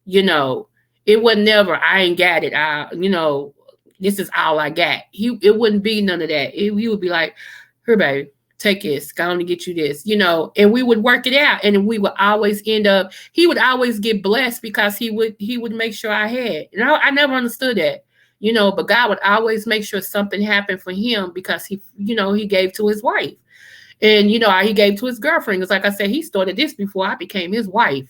You know, it was never I ain't got it. This is all I got. It wouldn't be none of that. He would be like, "Here, baby, take this. Going to get you this." And we would work it out, and we would always end up. He would always get blessed because he would make sure I had. I never understood that. But God would always make sure something happened for him because he gave to his wife. And, he gave to his girlfriend. Because like I said, he started this before I became his wife.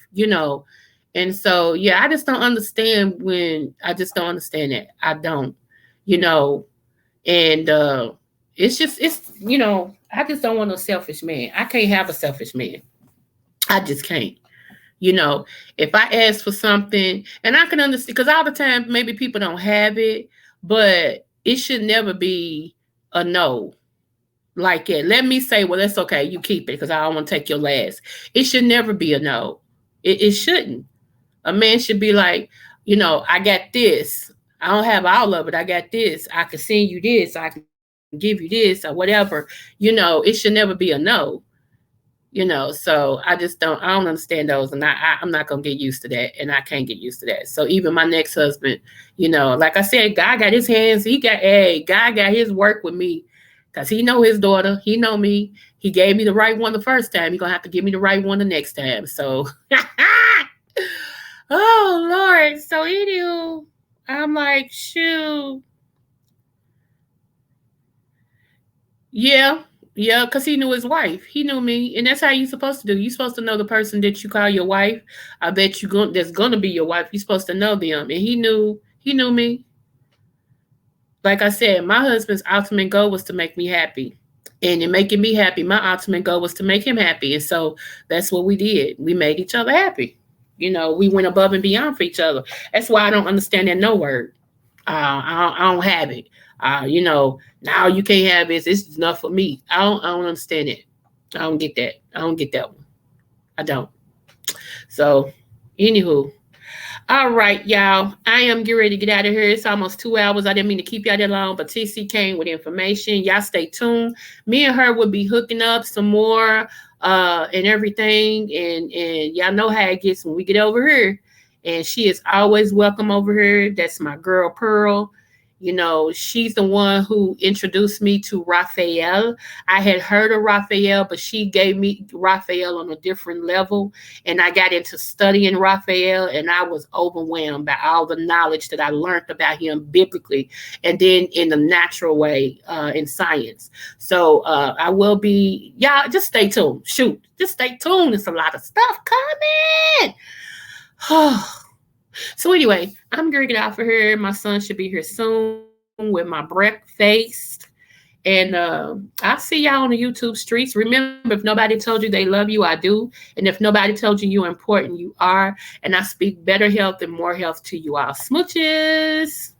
And so, yeah, I just don't understand that. I don't, and I just don't want no selfish man. I can't have a selfish man. I just can't. If I ask for something, and I can understand, because all the time maybe people don't have it, but it should never be a no. Like it. Let me say, well, that's okay. You keep it because I don't want to take your last. It should never be a no. It shouldn't. A man should be like, I got this. I don't have all of it. I got this. I can send you this. I can give you this or whatever. It should never be a no. So I don't understand those. And I'm not going to get used to that. And I can't get used to that. So even my next husband, like I said, God got his hands. God got his work with me because he know his daughter. He know me. He gave me the right one the first time. He's going to have to give me the right one the next time. So, oh, Lord. So anywho, I'm like, shoot. Yeah. Yeah, because he knew his wife. He knew me. And that's how you're supposed to do. You're supposed to know the person that you call your wife. I bet that's going to be your wife. You're supposed to know them. And he knew me. Like I said, my husband's ultimate goal was to make me happy. And in making me happy, my ultimate goal was to make him happy. And so that's what we did. We made each other happy. We went above and beyond for each other. That's why I don't understand that no word. I don't have it. Now you can't have it. It's enough for me. I don't understand it. I don't get that. I don't get that one. I don't. So, anywho. All right, y'all. I am getting ready to get out of here. It's almost 2 hours. I didn't mean to keep y'all that long, but TC came with information. Y'all stay tuned. Me and her will be hooking up some more and everything. And y'all know how it gets when we get over here. And she is always welcome over here. That's my girl, Pearl. She's the one who introduced me to Raphael. I had heard of Raphael, but she gave me Raphael on a different level. And I got into studying Raphael, and I was overwhelmed by all the knowledge that I learned about him biblically and then in the natural way in science. So I will be, y'all, just stay tuned. Shoot, just stay tuned. There's a lot of stuff coming. So anyway, I'm going to get out for her. My son should be here soon with my breakfast. And I'll see y'all on the YouTube streets. Remember, if nobody told you they love you, I do. And if nobody told you you're important, you are. And I speak better health and more health to you all. Smooches.